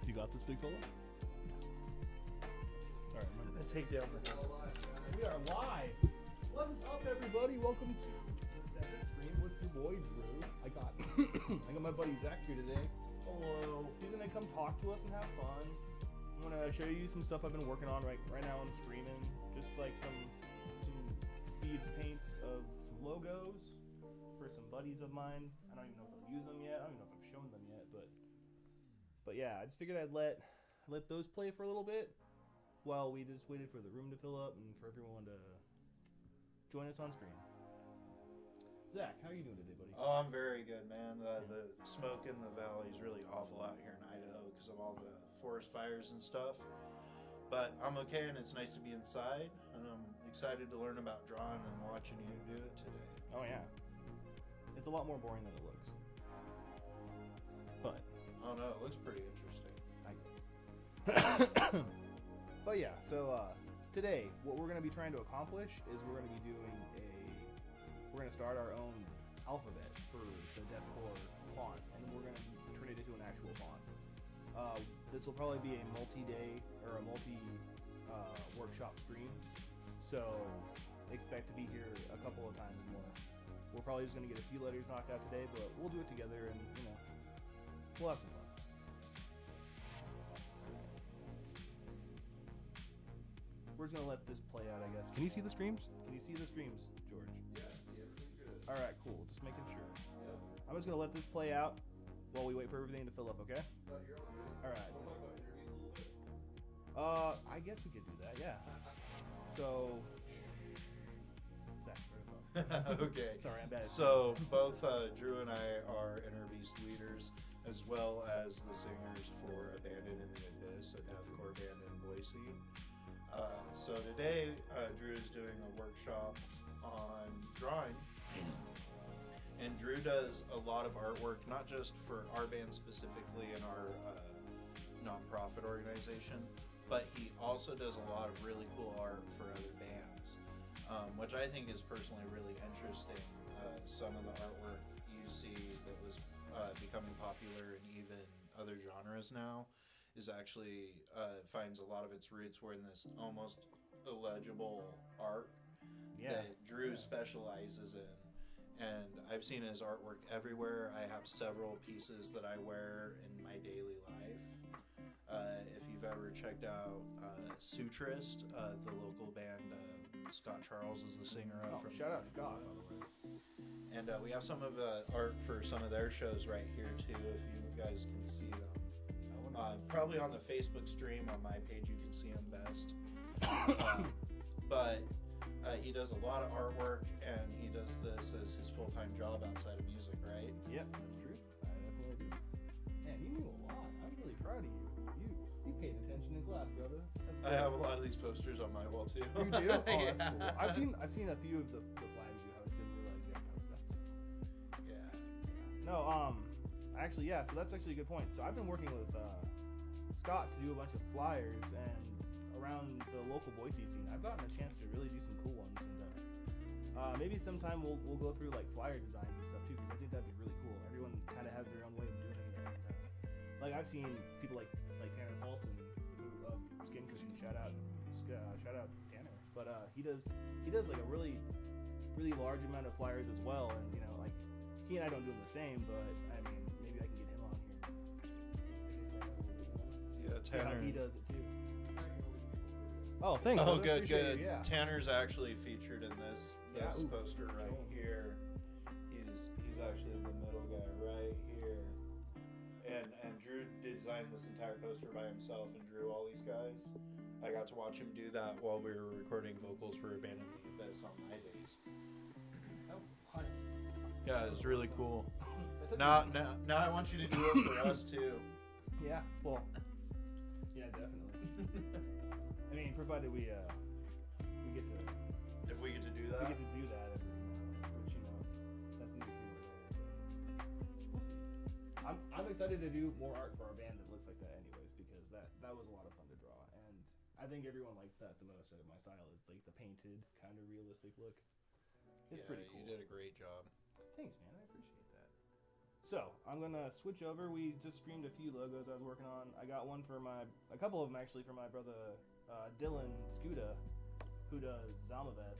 You got this, big fella? Alright, I'm gonna take down the... We are live! What is up, everybody? Welcome to the second stream with your boy, Drew. I got my buddy Zach here today. Hello. He's gonna come talk to us and have fun. I'm gonna show you some stuff I've been working on right now. I'm streaming. Just like some speed paints of some logos for some buddies of mine. I don't even know if they'll use them yet. I don't even know if I've shown them yet, but yeah, I just figured I'd let those play for a little bit while we just waited for the room to fill up and for everyone to join us on stream. Zach, how are you doing today, buddy? Oh, I'm very good, man. The smoke in the valley is really awful out here in Idaho because of all the forest fires and stuff. But I'm okay, and it's nice to be inside, and I'm excited to learn about drawing and watching you do it today. Oh, yeah. It's a lot more boring than it looks. But... Oh, no, it looks pretty interesting. But yeah, so today, what we're going to be trying to accomplish is we're going to be doing we're going to start our own alphabet for the deathcore font, and we're going to turn it into an actual font. This will probably be a multi-day or a workshop stream, so expect to be here a couple of times more. We're probably just going to get a few letters knocked out today, but we'll do it together, and we'll have some fun. We're just going to let this play out, I guess. Can you see the streams? Can you see the streams, George? Yeah, pretty good. All right, cool. Just making sure. Yeah. I'm just going to let this play out while we wait for everything to fill up, okay? No, you're all good. All right. Want to talk about Innerbeast a little bit? I guess we could do that, yeah. So, Zach, Okay. Sorry, I'm bad. So, both Drew and I are Innerbeast leaders, as well as the singers for Abandoned in the Abyss, a deathcore band in Boise. So today, Drew is doing a workshop on drawing, and Drew does a lot of artwork, not just for our band specifically in our nonprofit organization, but he also does a lot of really cool art for other bands, which I think is personally really interesting. Some of the artwork you see that was becoming popular in even other genres now is actually finds a lot of its roots were in this almost illegible art that Drew specializes in. And I've seen his artwork everywhere. I have several pieces that I wear in my daily life. If you've ever checked out Sutrist, the local band Scott Charles is the singer of. Shout out Scott. And we have some of the art for some of their shows right here too, if you guys can see them. Probably on the Facebook stream on my page you can see him best. But he does a lot of artwork, and he does this as his full-time job outside of music, right? Yep, that's true. I definitely do. Man, you knew a lot. I'm really proud of you. You paid attention in class, brother. That's I have a lot of these posters on my wall too. You do? Oh, Yeah. that's cool. I've seen a few of the flags you have. I didn't realize you have those. Yeah. No, actually, yeah. So that's actually a good point. So I've been working with Scott to do a bunch of flyers and around the local Boise scene. I've gotten a chance to really do some cool ones, and maybe sometime we'll go through like flyer designs and stuff too, because I think that'd be really cool. Everyone kind of has their own way of doing it. And, like I've seen people like Tanner Paulson, who Skin Cushion. Shout out Tanner. But he does like a really large amount of flyers as well, and like he and I don't do them the same, but I mean maybe I can get him on here. Yeah, Tanner. He does it too. Oh, thanks. Oh, brother. good. You, yeah. Tanner's actually featured in this poster right here. He's actually the middle guy right here. And Drew designed this entire poster by himself and drew all these guys. I got to watch him do that while we were recording vocals for Abandoned in the Abyss on my days. Yeah, it's really cool. Now I want you to do it for us too. Yeah. Well. Yeah, definitely. I mean, provided we get to. If we get to do that. We get to do that, which that's neither here nor there. We'll see. I'm excited to do more art for our band that looks like that, anyways, because that was a lot of fun to draw, and I think everyone likes that the most. My style is like the painted, kind of realistic look. It's pretty cool. You did a great job. Thanks, man. I appreciate that. So I'm gonna switch over. We just streamed a few logos I was working on. I got one for a couple of them actually for my brother Dylan Skuda, who does Zamavet.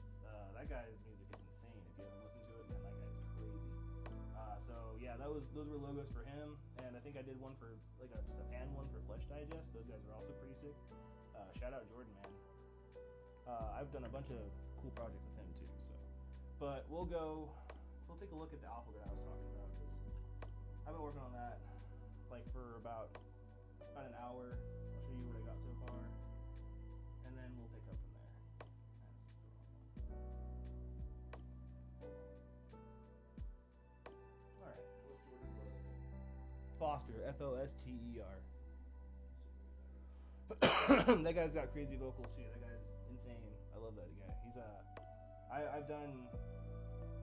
That guy's music is insane. If you haven't listened to it, man, that guy's crazy. So yeah, those were logos for him, and I think I did one for like a fan one for Flesh Digest. Those guys are also pretty sick. Shout out Jordan, man. I've done a bunch of cool projects with him too. So, but we'll take a look at the alpha that I was talking about. I've been working on that like for about an hour. I'll show you what I got so far, and then we'll pick up from there. All right. What's Jordan's last name? Foster, Foster. That guy's got crazy vocals too. That guy's insane. I love that guy. He's I've done.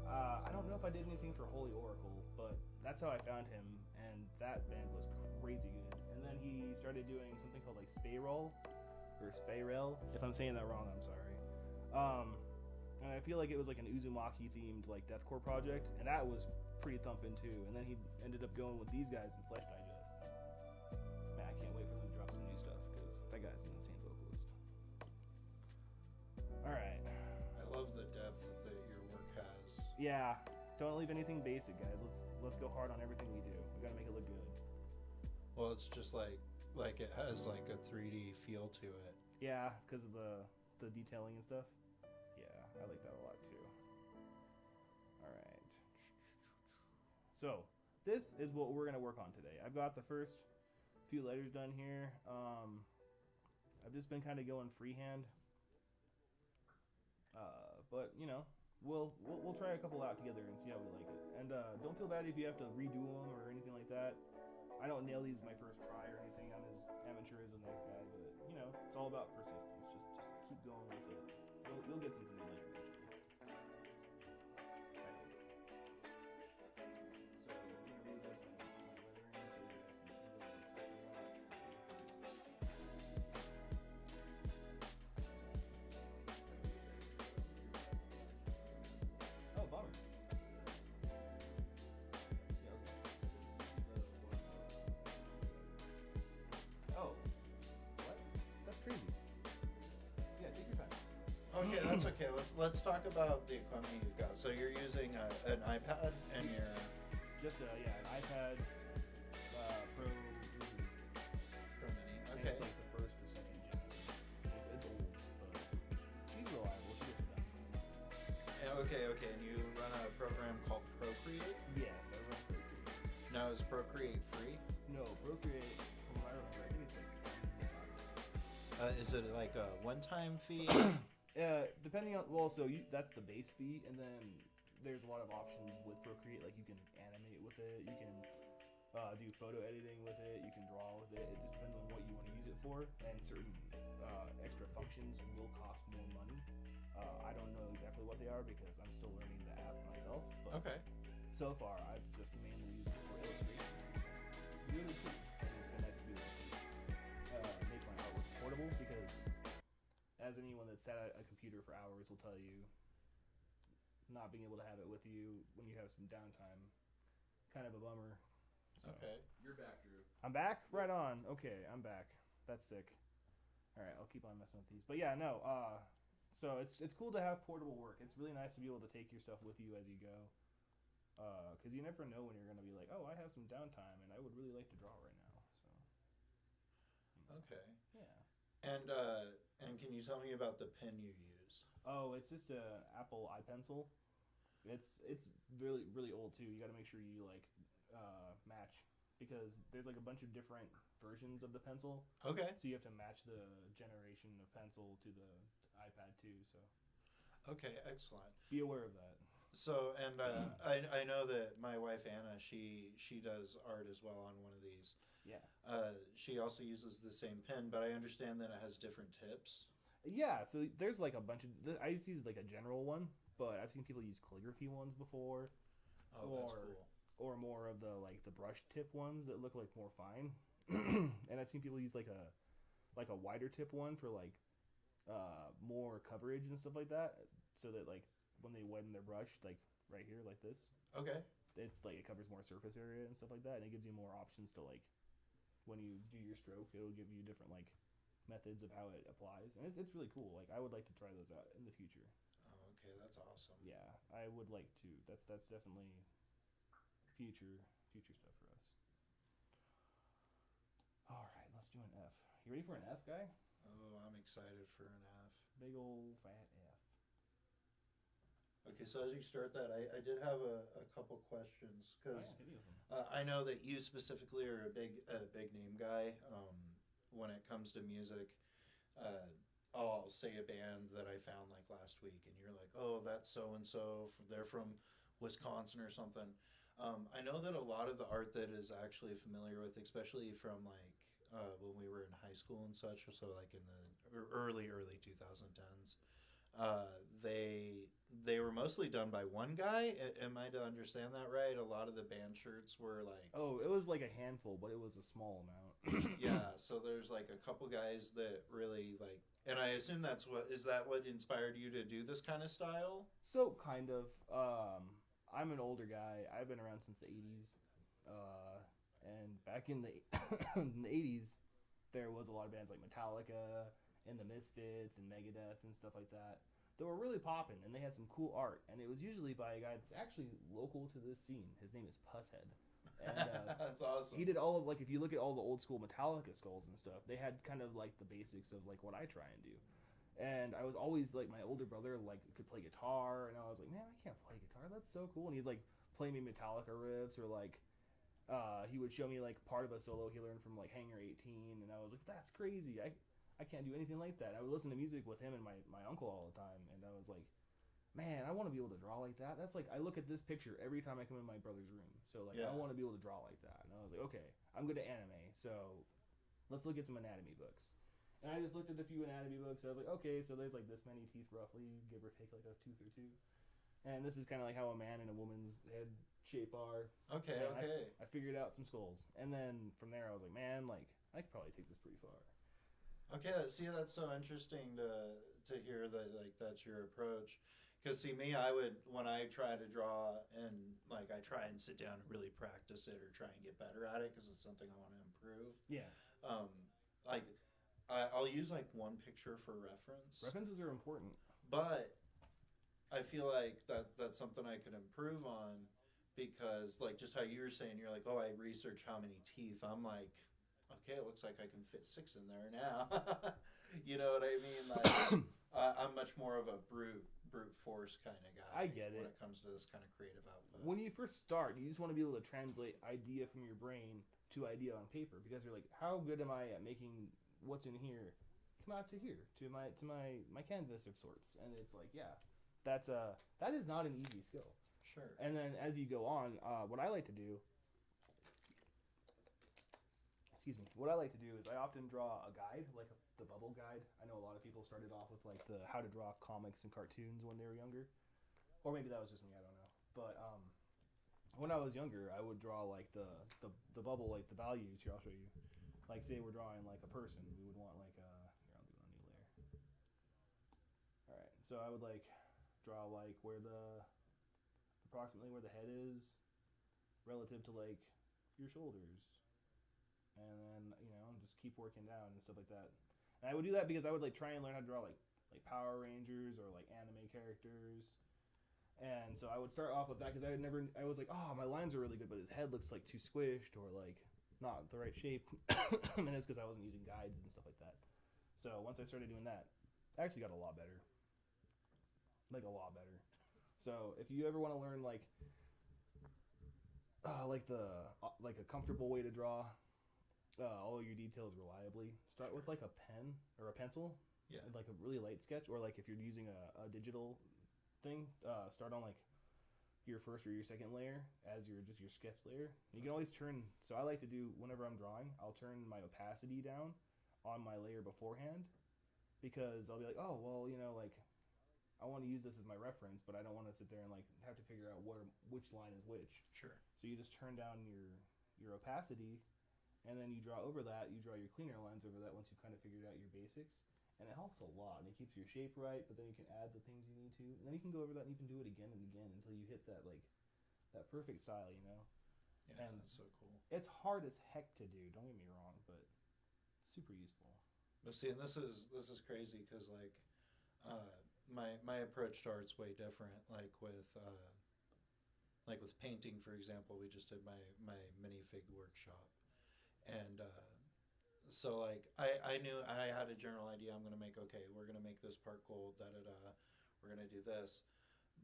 I don't know if I did anything for Holy Oracle, but that's how I found him, and that band was crazy good. And then he started doing something called like Spayrel. If I'm saying that wrong, I'm sorry. And I feel like it was like an Uzumaki themed like deathcore project, and that was pretty thumping too. And then he ended up going with these guys in Flesh Digest. Man, I can't wait for them to drop some new stuff because that guy's an insane vocalist. All right. I love the depth that your work has. Yeah, don't leave anything basic, guys. Let's go hard on everything we do. We gotta make it look good. Well, it's just like it has like a 3D feel to it. Yeah, because of the detailing and stuff. Yeah, I like that a lot too. All right. So this is what we're gonna work on today. I've got the first few letters done here. I've just been kind of going freehand. But you know, we'll try a couple out together and see how we like it. And don't feel bad if you have to redo them or anything like that. I don't nail these my first try or anything. I'm as amateur as the next guy, but you know, it's all about persistence. Just keep going with it. You'll get something later eventually. So I'm gonna readjust my lettering so you guys can see what I'm speaking about. Oh, bummer. Yeah, okay. Oh, what? That's crazy. Yeah, take your time. Okay, that's okay. Let's talk about the equipment you've got. So you're using an iPad and you're Just an iPad Pro. Pro Mini. And Okay. it's like the first or second gen. It's old, but she's reliable. She gets it done. Yeah, okay. And you run a program called Procreate. Yes, I run Procreate. Now, is Procreate free? No, Procreate, from what I remember, I think it's like $25. Is it like a one-time fee? Depending on, that's the base fee, and then there's a lot of options with Procreate. Like you can animate with it, you can do photo editing with it, you can draw with it. It just depends on what you want to use it for, and certain extra functions will cost more money. I don't know exactly what they are because I'm still learning the app myself. But Okay. so far, I've just mainly used it for illustration. It's really cool. And it's been nice to be able to make my artwork portable because, as anyone that's sat at a computer for hours will tell you, not being able to have it with you when you have some downtime, kind of a bummer. So. Okay. You're back, Drew. I'm back? Right on. Okay, I'm back. That's sick. Alright, I'll keep on messing with these. But yeah, no, so it's cool to have portable work. It's really nice to be able to take your stuff with you as you go. Because you never know when you're going to be like, oh, I have some downtime and I would really like to draw right now. So. Okay. Yeah. And can you tell me about the pen you use? Oh, it's just a Apple iPencil. It's really really old too. You got to make sure you like match because there's like a bunch of different versions of the pencil. Okay. So you have to match the generation of pencil to the iPad too. So. Okay, excellent. Be aware of that. So, and I know that my wife Anna, she does art as well on one of these. Yeah. She also uses the same pen, but I understand that it has different tips. Yeah, so there's like a bunch of. I used to use like a general one, but I've seen people use calligraphy ones before. Oh, that's cool. Or more of the brush tip ones that look like more fine. And I've seen people use like a wider tip one for like more coverage and stuff like that, so that like when they widen their brush, like right here, like this, Okay. it's like it covers more surface area and stuff like that, and it gives you more options to like when you do your stroke, it'll give you different like methods of how it applies, and it's really cool. Like I would like to try those out in the future. Oh, okay, that's awesome. Yeah, I would like to. That's definitely future stuff for us. All right, let's do an F. You ready for an F, guy? Oh, I'm excited for an F. Big old fat F. Okay, so as you start that, I did have a couple questions Oh, because yeah, hit me with them. I know that you specifically are a big name guy. When it comes to music, I'll say a band that I found like last week, and you're like, oh, that's so and so. They're from Wisconsin or something. I know that a lot of the art that is actually familiar with, especially from like when we were in high school and such, so like in the early 2010s, they were mostly done by one guy. Am I to understand that right? A lot of the band shirts were like Oh, it was like a handful, but it was a small amount. yeah. So there's like a couple guys that really like, and I assume that's what inspired you to do this kind of style? So kind of. I'm an older guy. I've been around since the '80s, and back in the in the '80s, there was a lot of bands like Metallica and the Misfits and Megadeth and stuff like that that were really popping, and they had some cool art. And it was usually by a guy that's actually local to this scene. His name is Pusshead. And, that's awesome. he did all of, like, if you look at all the old school Metallica skulls and stuff, they had kind of like the basics of like what I try and do. And I was always like, my older brother like could play guitar, and I was like, man, I can't play guitar. That's so cool. And he'd like play me Metallica riffs, or like he would show me like part of a solo he learned from like Hangar 18, and I was like, that's crazy. I can't do anything like that. I would listen to music with him and my uncle all the time, and I was like, man, I want to be able to draw like that. That's like, I look at this picture every time I come in my brother's room. So like, Yeah. I want to be able to draw like that. And I was like, okay, I'm good at anime, so let's look at some anatomy books. And I just looked at a few anatomy books. I was like, okay, so there's like this many teeth roughly, give or take like a tooth or two. And this is kind of like how a man and a woman's head shape are. Okay, And okay. I figured out some skulls. And then from there I was like, man, like, I could probably take this pretty far. Okay, see, that's so interesting to hear that, like, that's your approach. Because, see, me, I would, when I try to draw, and, like, I try and sit down and really practice it or try and get better at it because it's something I want to improve. Yeah. Like, I'll use, like, one picture for reference. References are important. But I feel like that's something I could improve on because, like, just how you were saying, you're like, oh, I research how many teeth. I'm like, okay, it looks like I can fit 6 in there now. You know what I mean? Like, I'm much more of a brute force kind of guy. I get when it. it comes to this kind of creative output. When you first start, you just want to be able to translate idea from your brain to idea on paper, because you're like, how good am I at making what's in here come out to here, to my canvas of sorts? And it's like, yeah, that is not an easy skill. Sure. And then as you go on, what I like to do is I often draw a guide, like the bubble guide. I know a lot of people started off with like the how to draw comics and cartoons when they were younger, or maybe that was just me, I don't know. But when I was younger, I would draw like the bubble, like the values. Here, I'll show you. Like, say we're drawing like a person, we would want like here, I'll do it on a new layer. All right, so I would like draw like approximately where the head is relative to like your shoulders. And then, just keep working down and stuff like that. And I would do that because I would like try and learn how to draw like Power Rangers or like anime characters. And so I would start off with that because I was like, oh, my lines are really good, but his head looks like too squished or like not the right shape. And it's because I wasn't using guides and stuff like that. So once I started doing that, I actually got a lot better. Like a lot better. So if you ever want to learn like a comfortable way to draw all your details reliably, start with like a pen or a pencil. Yeah. Like a really light sketch, or like if you're using a digital thing, start on like your first or your second layer as your sketch layer. You can always turn. So I like to do, whenever I'm drawing, I'll turn my opacity down on my layer beforehand, because I'll be like, oh well, like I want to use this as my reference, but I don't want to sit there and like have to figure out which line is which. Sure. So you just turn down your opacity, and then you draw over that. You draw your cleaner lines over that once you've kind of figured out your basics, And it helps a lot, and it keeps your shape right, but then you can add the things you need to, and then you can go over that and you can do it again and again until you hit that, like, that perfect style, you know? Yeah, And that's so cool. it's hard as heck to do, don't get me wrong, but super useful. But see, and this is crazy because my approach to art's way different. Like with painting, for example, we just did my minifig workshop, and so like I knew I had a general idea. I'm gonna make we're gonna make this part gold. Da da da. We're gonna do this,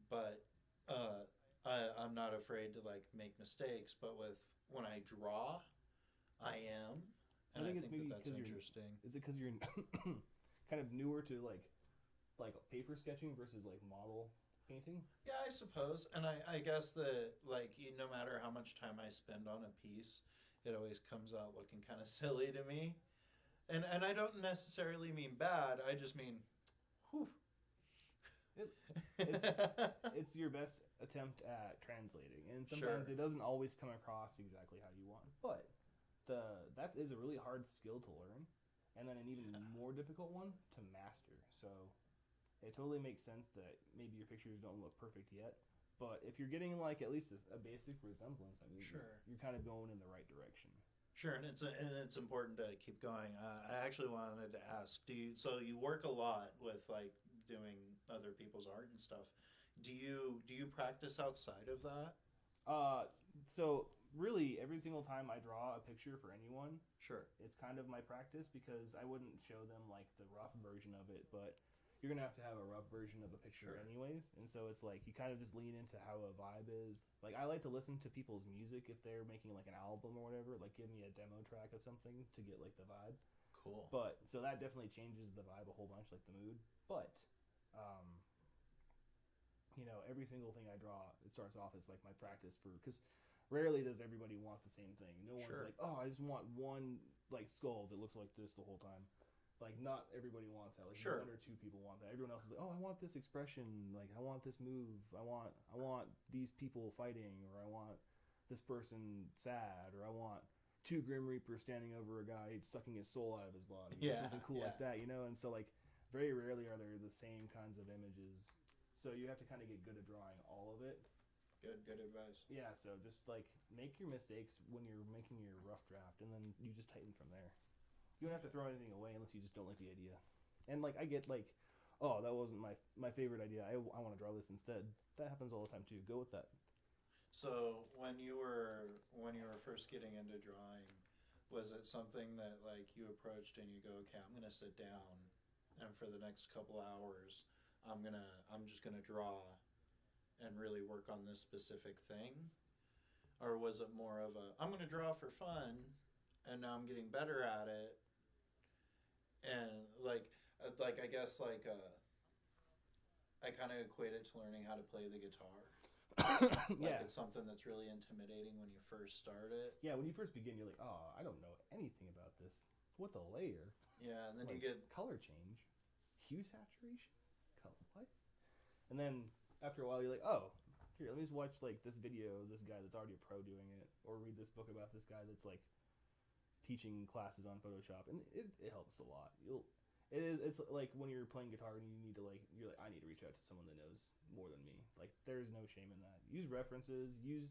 but I'm not afraid to like make mistakes. But when I draw, I am. And I think that's interesting. Is it because you're kind of newer to like paper sketching versus like model painting? Yeah, I suppose. And I guess that like no matter how much time I spend on a piece, it always comes out looking kind of silly to me. And I don't necessarily mean bad. I just mean, whew. It's your best attempt at translating, and sometimes it doesn't always come across exactly how you want, but that is a really hard skill to learn, and then an even more difficult one to master. So it totally makes sense that maybe your pictures don't look perfect yet, but if you're getting like at least a basic resemblance, I mean, you're kind of going in the right direction. Sure, and it's important to keep going. I actually wanted to ask, so you work a lot with like doing other people's art and stuff. Do you practice outside of that? So really, every single time I draw a picture for anyone, sure, it's kind of my practice because I wouldn't show them like the rough version of it, but you're gonna have to have a rough version of a picture anyways, and so it's like you kind of just lean into how a vibe is. Like I like to listen to people's music if they're making like an album or whatever. Like give me a demo track of something to get like the vibe. Cool. But so that definitely changes the vibe a whole bunch, like the mood. But you know, every single thing I draw, it starts off as like my practice for, because rarely does everybody want the same thing. No one's like, oh, I just want one like skull that looks like this the whole time. Like not everybody wants that. Like one or two people want that. Everyone else is like, oh, I want this expression. Like I want this move. I want these people fighting, or I want this person sad, or I want two Grim Reapers standing over a guy sucking his soul out of his body, or something cool like that, you know. And so like very rarely are there the same kinds of images. So you have to kind of get good at drawing all of it. Good advice. Yeah, so just like make your mistakes when you're making your rough draft, and then you just tighten from there. You don't have to throw anything away unless you just don't like the idea. And like I get like, oh, that wasn't my favorite idea. I want to draw this instead. That happens all the time too. Go with that. So when you were first getting into drawing, was it something that like you approached and you go, okay, I'm gonna sit down, and for the next couple hours, I'm just gonna draw and really work on this specific thing? Or was it more of a, I'm gonna draw for fun and now I'm getting better at it, and like I guess like I kind of equate it to learning how to play the guitar. Like it's something that's really intimidating when you first start it. Yeah, when you first begin, you're like, oh, I don't know anything about this. What's a layer? Yeah, and then like, you get color change, hue saturation, color what? And then after a while, you're like, oh, here, let me just watch like this video of this guy that's already a pro doing it, or read this book about this guy that's like teaching classes on Photoshop, and it helps a lot. It's like when you're playing guitar and you're like, I need to reach out to someone that knows more than me. Like there's no shame in that. Use references, use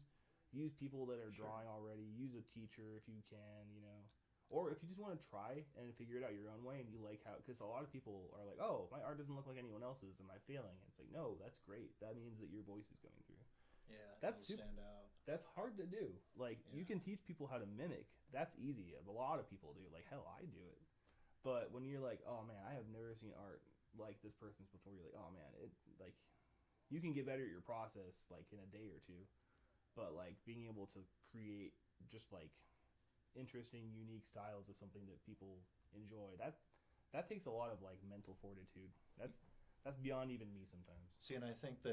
people that are drawing already, use a teacher if you can, you know. Or if you just want to try and figure it out your own way, and you like how, because a lot of people are like, oh, my art doesn't look like anyone else's, am I failing? And it's like, no, that's great. That means that your voice is going through. Yeah, that's stand out. That's hard to do. Like you can teach people how to mimic. That's easy. A lot of people do. Like hell, I do it. But when you're like, oh man, I have never seen art like this person's before, you're like, oh man, it like you can get better at your process like in a day or two. But like being able to create just like interesting, unique styles of something that people enjoy, that takes a lot of like mental fortitude. That's beyond even me sometimes. See, and I think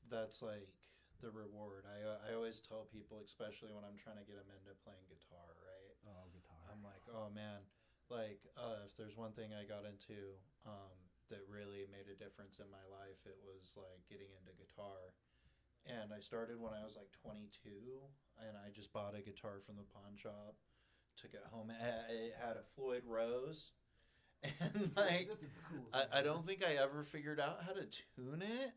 that's like the reward. I always tell people, especially when I'm trying to get them into playing guitar, right? Oh, guitar. I'm like, oh man, like if there's one thing I got into that really made a difference in my life, it was like getting into guitar. And I started when I was like 22, and I just bought a guitar from the pawn shop, took it home. It had a Floyd Rose, And like, This is the coolest I thing don't think I ever figured out how to tune it,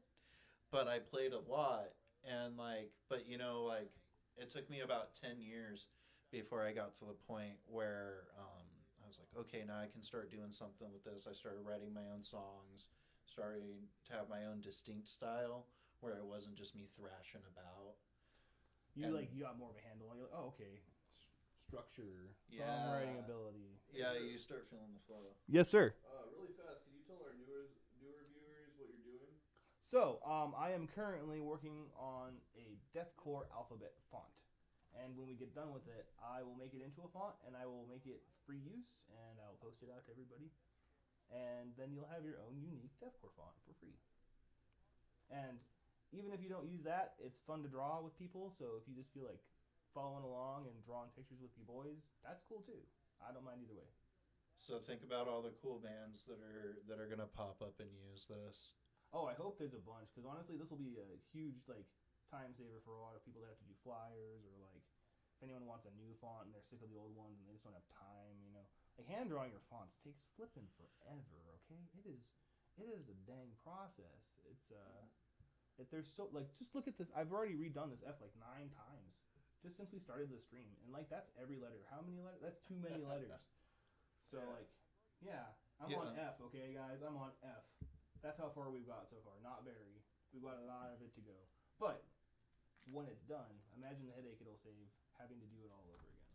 but I played a lot. And like, but you know, like, it took me about 10 years before I got to the point where I was like, okay, now I can start doing something with this. I started writing my own songs, starting to have my own distinct style where it wasn't just me thrashing about. You And- like you got more of a handle. You're like, oh, okay, structure, Yeah. songwriting ability. Yeah, you start feeling the flow. Yes, sir. Really fast, can you tell our newer viewers what you're doing? So, I am currently working on a deathcore alphabet font, and when we get done with it, I will make it into a font, and I will make it free use, and I will post it out to everybody, and then you'll have your own unique deathcore font for free. And even if you don't use that, it's fun to draw with people. So if you just feel like following along and drawing pictures with your boys, that's cool too. I don't mind either way. So think about all the cool bands that are gonna pop up and use this. Oh, I hope there's a bunch, because honestly, this will be a huge like time saver for a lot of people that have to do flyers, or like if anyone wants a new font and they're sick of the old ones and they just don't have time, you know. Like hand drawing your fonts takes flipping forever. Okay, it is a dang process. It's if there's so like just look at this. I've already redone this F like 9 times just since we started the stream, and like that's every letter. How many letters? That's too many letters. So like, yeah, I'm on F. Okay, guys, I'm on F. That's how far we've got so far. Not very. We've got a lot of it to go. But when it's done, imagine the headache it'll save having to do it all over again.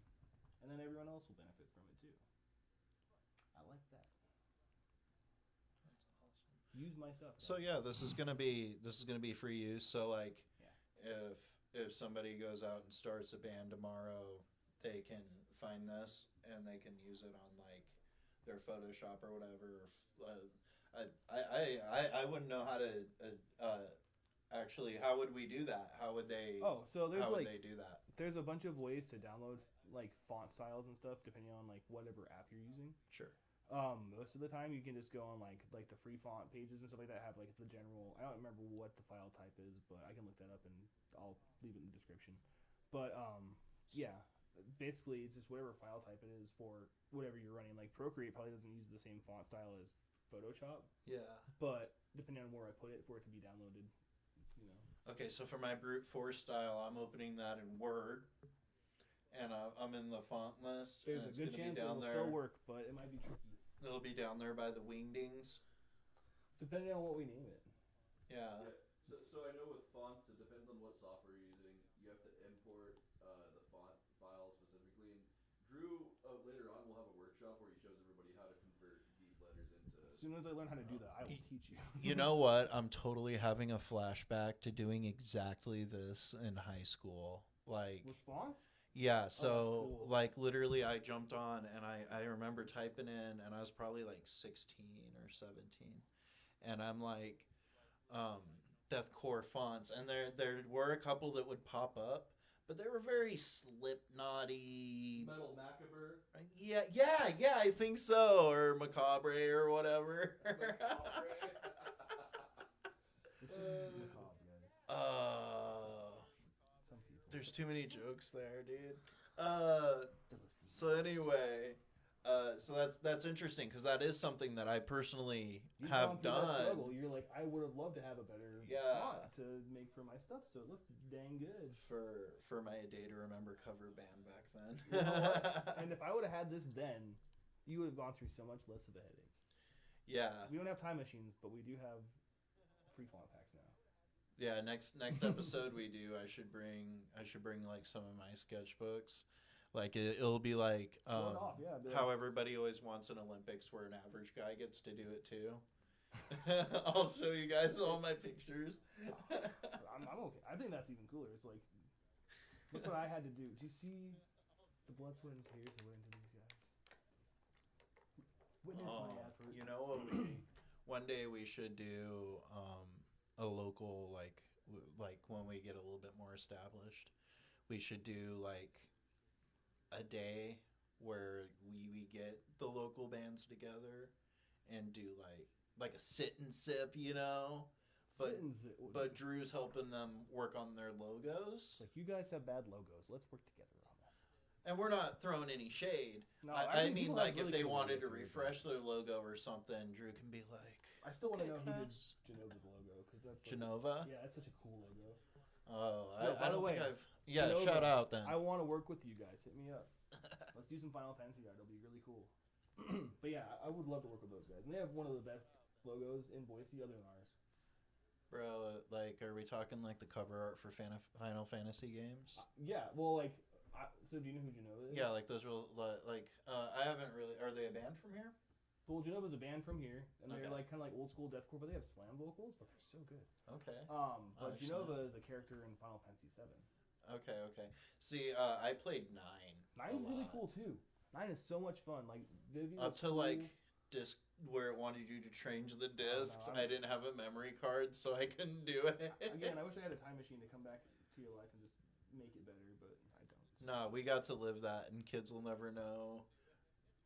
And then everyone else will benefit from it too. I like that. That's awesome. Use my stuff. So guys. yeah, this is gonna be free use. So like, if somebody goes out and starts a band tomorrow, they can find this and they can use it on like their Photoshop or whatever. I wouldn't know how to actually. How would we do that? How would they? Oh, so there's how would like they do that? there's a bunch of ways to download like font styles and stuff depending on like whatever app you're using. Sure. Most of the time you can just go on like the free font pages and stuff like that, have like the general. I don't remember what the file type is, but I can look that up and I'll leave it in the description. But yeah, basically it's just whatever file type it is for whatever you're running. Like Procreate probably doesn't use the same font style as Photoshop, Yeah. but depending on where I put it for it to be downloaded, you know. Okay, so for my brute force style, I'm opening that in Word, and I'm in the font list. There's and a it's good gonna chance be it down will there. still work, but it might be tricky It'll be down there by the wingdings. depending on what we name it. Yeah. So I know with fonts, it depends on what software you're using. You have to import the font file specifically. And Drew later on will have a workshop where he shows everybody how to convert these letters into. As soon as I learn how to do that, I will teach you. You know what? I'm totally having a flashback to doing exactly this in high school. Like, With fonts? yeah, so cool. like literally I jumped on and I remember typing in and I was probably like 16 or 17. And I'm like, deathcore fonts, and there were a couple that would pop up, but they were very Slipknotty. Metal Macabre. Yeah, I think so, or Macabre or whatever. It's just macabre, guys. Some people. There's too many jokes there, dude. They're listening. So anyway, so that's interesting because that is something that I personally You've have gone through that done. struggle. You're like, I would have loved to have a better font to make for my stuff, so it looks dang good. For my Day to Remember cover band back then. You know what? And if I would have had this then, you would have gone through so much less of a headache. Yeah. We don't have time machines, but we do have free font packs now. Yeah, next episode we do, I should bring like some of my sketchbooks. Like it'll be like, Show it off, yeah. Be like, how everybody always wants an Olympics where an average guy gets to do it too. I'll show you guys all my pictures. I'm okay. I think that's even cooler. It's like, look what I had to do. Do you see the blood, sweat, and tears that went into these guys? Witness my effort. You know what? One day we should do a local like when we get a little bit more established, we should do like a day where we get the local bands together and do like a sit and sip, you know. But Sit and zip would but be- Drew's helping them work on their logos. It's like, you guys have bad logos. Let's work together on this. And we're not throwing any shade. No, I think mean, people like, have if really they cool wanted to logos for refresh their logo or something, Drew can be like, I still want to "Okay, know who did class." Genova's logo because that's like, Genova? yeah, that's such a cool logo. Oh, Yo, by I the don't way, think I've... Yeah, Genova, shout out then. I want to work with you guys. Hit me up. Let's do some Final Fantasy art. It'll be really cool. But yeah, I would love to work with those guys. And they have one of the best logos in Boise other than ours. Bro, like, are we talking like the cover art for Final Fantasy games? Yeah, well, like, so do you know who Genova is? Yeah, like those real, like, I haven't really... Are they a band from here? Well, Genova's a band from here, and they're Okay. like kind of like old school deathcore, but they have slam vocals, but they're so good. Okay. But Understand. Genova is a character in Final Fantasy VII. Okay. See, I played 9. 9 is really cool too. 9 is so much fun. Like Vivian Up to cool. like disc where it wanted you to change the discs. no, I didn't have a memory card, so I couldn't do it. Again, I wish I had a time machine to come back to your life and just make it better, but I don't. No, we got to live that, and kids will never know.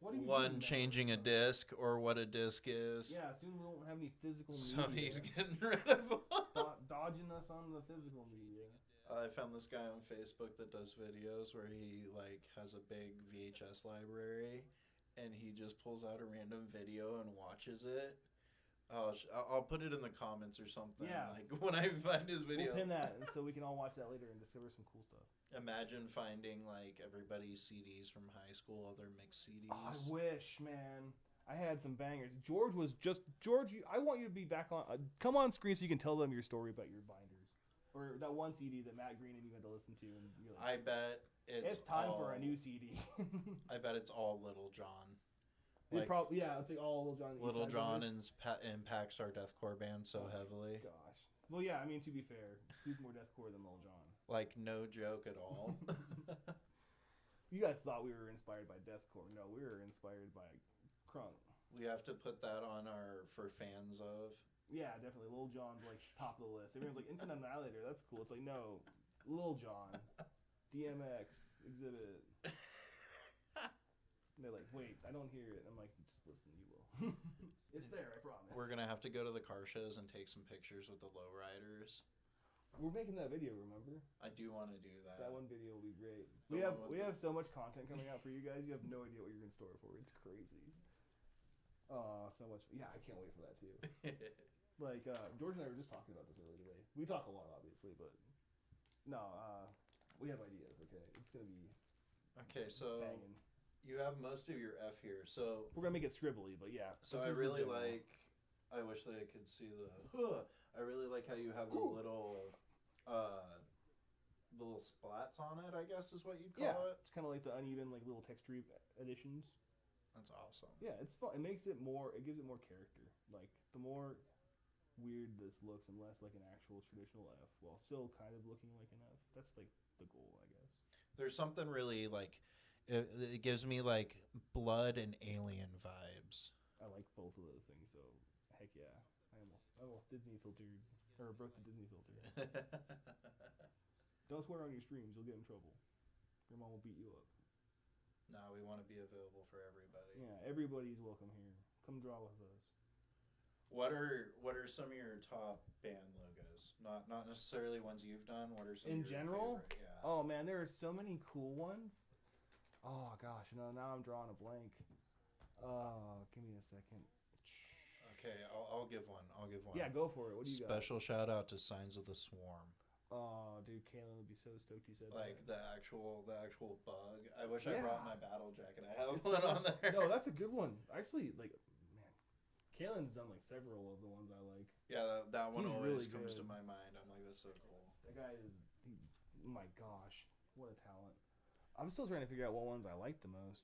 What do you One, mean changing a disc or what a disc is. Yeah, soon we won't have any physical Sony's media. getting rid of them. Dodging us on the physical media. I found this guy on Facebook that does videos where he like has a big VHS library, and he just pulls out a random video and watches it. I'll put it in the comments or something. Yeah. Like when I find his video. We'll pin that, and so we can all watch that later and discover some cool stuff. Imagine finding like everybody's CDs from high school, all their mixed CDs. Oh, I wish, man. I had some bangers. George, I want you to be back on. Come on screen so you can tell them your story about your binders, or that one CD that Matt Green and you had to listen to. And you're like, I bet it's time for a new CD. I bet it's all Little John. It's like all Little John. And the Little East Side John Boys. impacts our deathcore band so heavily. Gosh. Well, yeah. I mean, to be fair, who's more deathcore than Little John? Like no joke at all. You guys thought we were inspired by deathcore. No, we were inspired by crunk. We have to put that on our for fans of. Yeah, definitely. Lil Jon's like top of the list. Everyone's like Infinite Annihilator. That's cool. It's like no, Lil Jon, DMX, Exhibit. And they're like, wait, I don't hear it. I'm like, just listen, you will. It's there, I promise. We're gonna have to go to the car shows and take some pictures with the lowriders. We're making that video, remember? I do want to do that. That one video will be great. The We have so much content coming out for you guys. You have no idea what you're in store for. It's crazy. So much. Yeah, I can't wait for that too. Like George and I were just talking about this earlier today. We talk a lot, obviously, but no, we have ideas. Okay, it's gonna be Okay, so banging. you have most of your F here. So We're gonna make it scribbly, but yeah. So this I is the really general. like. I wish that I could see the. I really like how you have the little splats on it. I guess is what you'd call it. It's kind of like the uneven, like little texture additions. That's awesome. Yeah, it's fun. It makes it more. It gives it more character. Like the more weird this looks, and less like an actual traditional F, while still kind of looking like an F. That's like the goal, I guess. There's something really like. It gives me like Blood and Alien vibes. I like both of those things, so heck yeah. I almost Disney filtered, or broke the Disney filter. Don't swear on your streams, you'll get in trouble. Your mom will beat you up. No, we want to be available for everybody. Yeah, everybody's welcome here. Come draw with us. What are some of your top band logos? Not necessarily ones you've done. What are some In of your general? favorite? Yeah. Oh man, there are so many cool ones. Oh gosh, now I'm drawing a blank. Give me a second. Okay, I'll give one. Yeah, go for it. What do you got? Special shout out to Signs of the Swarm. Oh, dude, Kaylin would be so stoked you said Like that. the actual bug. I wish I Yeah. brought my battle jacket. I have It's one so on much- there. No, that's a good one. Actually, like, man, Kaylin's done like several of the ones I like. Yeah, that one He's always really comes to good. my mind. I'm like, that's so cool. That guy is, my gosh, what a talent. I'm still trying to figure out what ones I like the most.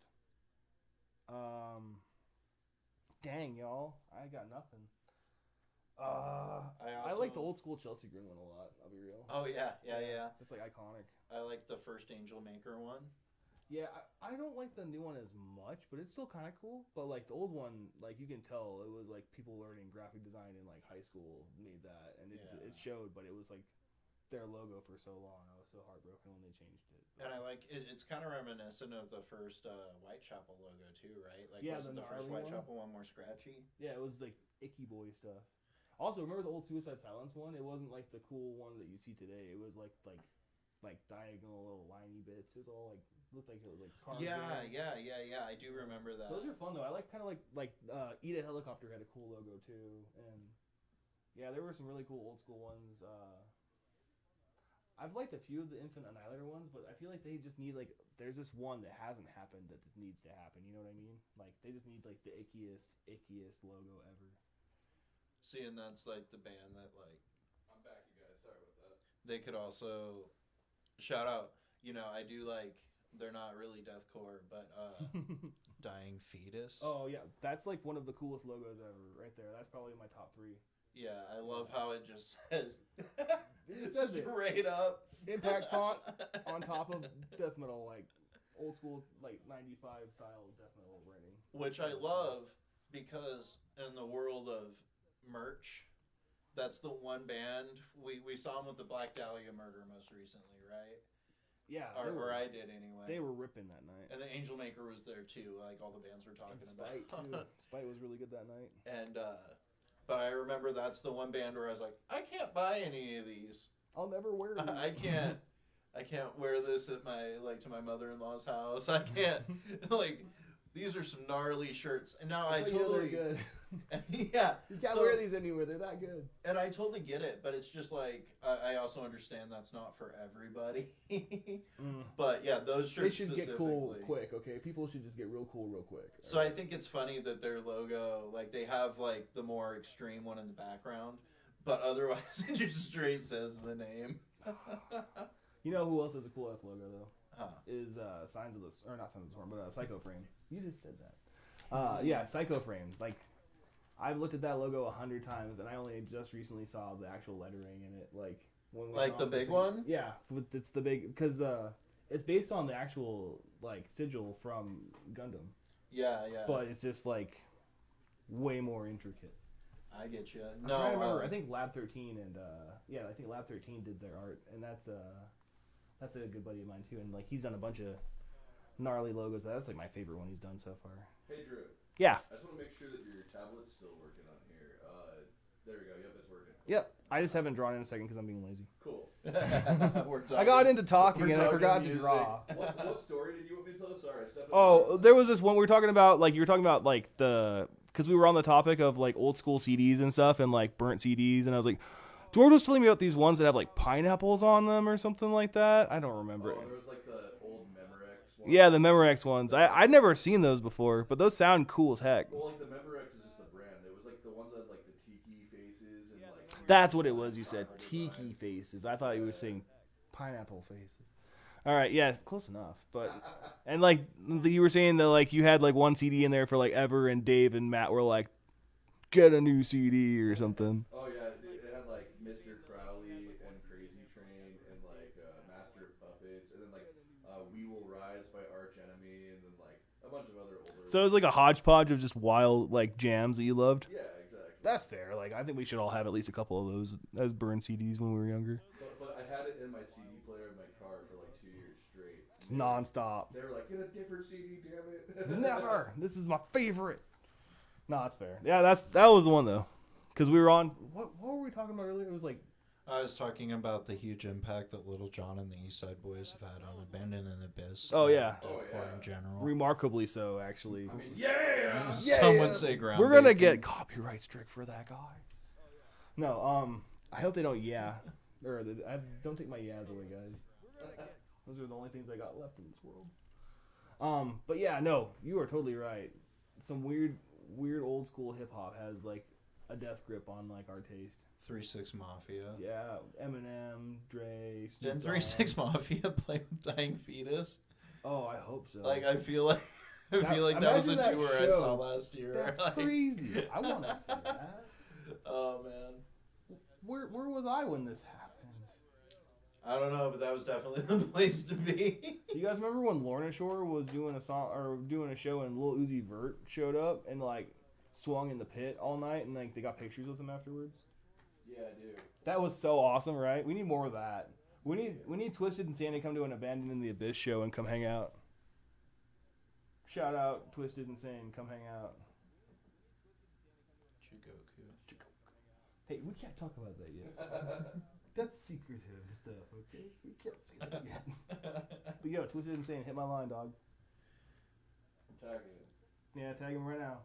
Dang, y'all, I got nothing. I like the old school Chelsea Grin one a lot. I'll be real. Oh yeah. It's like iconic. I like the first Angel Maker one. Yeah, I don't like the new one as much, but it's still kind of cool. But like the old one, like you can tell it was like people learning graphic design in like high school made that, and it showed. But it was like their logo for so long. I was so heartbroken when they changed it. And I like it's kind of reminiscent of the first Whitechapel logo too, right? Like Yeah, wasn't the the first gnarly one? Whitechapel one more scratchy? Yeah, it was like icky boy stuff. Also, remember the old Suicide Silence one? It wasn't like the cool one that you see today. It was like like diagonal little liney bits. It was all like looked like it was like carved Yeah, in. yeah. I do remember that. Those are fun though. I like kind of like Eat a Helicopter had a cool logo too, and yeah, there were some really cool old school ones. I've liked a few of the Infant Annihilator ones, but I feel like they just need like there's this one that hasn't happened that just needs to happen. You know what I mean? Like they just need like the ickiest logo ever. See, and that's like the band that like I'm back, you guys. Sorry about that. they could also shout out. You know, I do like they're not really deathcore, but Dying Fetus. Oh yeah, that's like one of the coolest logos ever, right there. That's probably my top 3. Yeah, I love how it just says It says it. straight up Impact font on top of death metal, like old school, like 95 style death metal writing. which I love because in the world of merch, that's the one band we saw them with the Black Dahlia murder most recently, right? Yeah, Or I did anyway. They were ripping that night. And the Angel Maker was there too, like all the bands were talking Spite about. too. Spite was really good that night. And but I remember that's the one band where I was like, I can't buy any of these. I'll never wear these. I can't wear this at my to my mother-in-law's house. I can't like these are some gnarly shirts. And now I totally good. yeah. You can't wear these anywhere. They're that good. And I totally get it, but it's just like I also understand that's not for everybody. But yeah, those shirts they should get cool quick. Okay, people should just get real cool real quick. So I think it's funny that their logo, like they have like the more extreme one in the background, but otherwise it just straight says the name. You know who else has a cool ass logo though? Huh. Is Signs of the or not Signs of the Storm, but Psycho Frame. You just said that. Yeah, Psycho Frame. Like I've looked at that logo 100 times, and I only just recently saw the actual lettering in it. Like when we like the big one. Yeah, it's the big because it's based on the actual like sigil from Gundam. Yeah. But it's just like way more intricate. I get you. I'm trying to remember. I think Lab 13 and I think Lab 13 did their art, and that's a good buddy of mine too. And like he's done a bunch of gnarly logos, but that's like my favorite one he's done so far. Hey, Drew. Yeah. I just want to make sure that your tablet's still working on here. There we go. Yep, it's working. Yep. I just haven't drawn in a second because I'm being lazy. Cool. I got into talking and I forgot music. to draw. What story did you want me to tell? Sorry, I stepped Oh, there was this one we were talking about. Like you were talking about like because we were on the topic of like old school CDs and stuff and like burnt CDs, and I was like, George was telling me about these ones that have like pineapples on them or something like that. I don't remember. Oh, there was like the old Memorex one. Yeah, the Memorex ones. I'd never seen those before, but those sound cool as heck. Well, like the Memorex is just the brand. It was like the ones that had like the tiki faces and like. That's what it was. You said tiki faces. I thought you were saying pineapple faces. All right, yes, close enough. But and like you were saying that like you had like one CD in there for like Ever, and Dave and Matt were like, get a new CD or something. Oh yeah, it had like Mr. Crowley and Crazy Train and like Master of Puppets, and then like We Will Rise by Arch Enemy, and then like a bunch of other older. So it was like a hodgepodge of just wild like jams that you loved. Yeah, exactly. That's fair. Like I think we should all have at least a couple of those as burn CDs when we were younger. But I had it in my CD player in my car for like 2 years straight. It's nonstop. They were like, get a different CD, damn it. Never. This is my favorite. No, that's fair. Yeah, that was the one though, because we were on. What were we talking about earlier? It was like. I was talking about the huge impact that Little John and the East Side Boys have had on Abandon and Abyss. Oh yeah. Deathcore in general. Remarkably so, actually. I mean, yeah. Some would say groundbreaking. We're gonna get copyright strike for that, guys. No, I hope they don't. Yeah, or don't take my yeahs away, guys. Those are the only things I got left in this world. But yeah, no, you are totally right. Some weird old school hip hop has like a death grip on like our taste. 3-6 Mafia. Yeah, Eminem, Dre. Didn't 3-6 Mafia play with Dying Fetus? Oh, I hope so. Like I feel like that was a tour I saw last year. That's like, crazy. I want to see that. Oh man. Where was I when this happened? I don't know, but that was definitely the place to be. Do you guys remember when Lorna Shore was doing a song or doing a show and Lil Uzi Vert showed up and like swung in the pit all night and like they got pictures with him afterwards? Yeah, dude. That was so awesome, right? We need more of that. We need Twisted and Sandy to come to an Abandoned in the Abyss show and come hang out. Shout out Twisted and Sandy, come hang out. Chigoku. Hey, we can't talk about that yet. That's secretive stuff, okay? We can't say that. But yo, Twisted Insane, hit my line, dog. I'm tagging it. Yeah, tag him right now.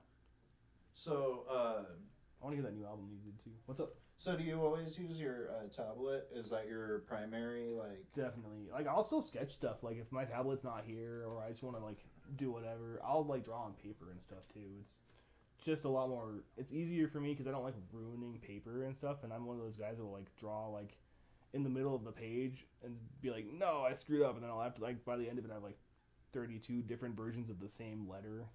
So, I want to hear that new album you did too. What's up? so do you always use your tablet? Is that your primary, like... Definitely. Like, I'll still sketch stuff. Like, if my tablet's not here or I just want to, like, do whatever, I'll, like, draw on paper and stuff too. It's just a lot more... It's easier for me because I don't like ruining paper and stuff, and I'm one of those guys that will, like, draw, like, in the middle of the page and be like, no, I screwed up, and then I'll have to, like, by the end of it, I have, like, 32 different versions of the same letter.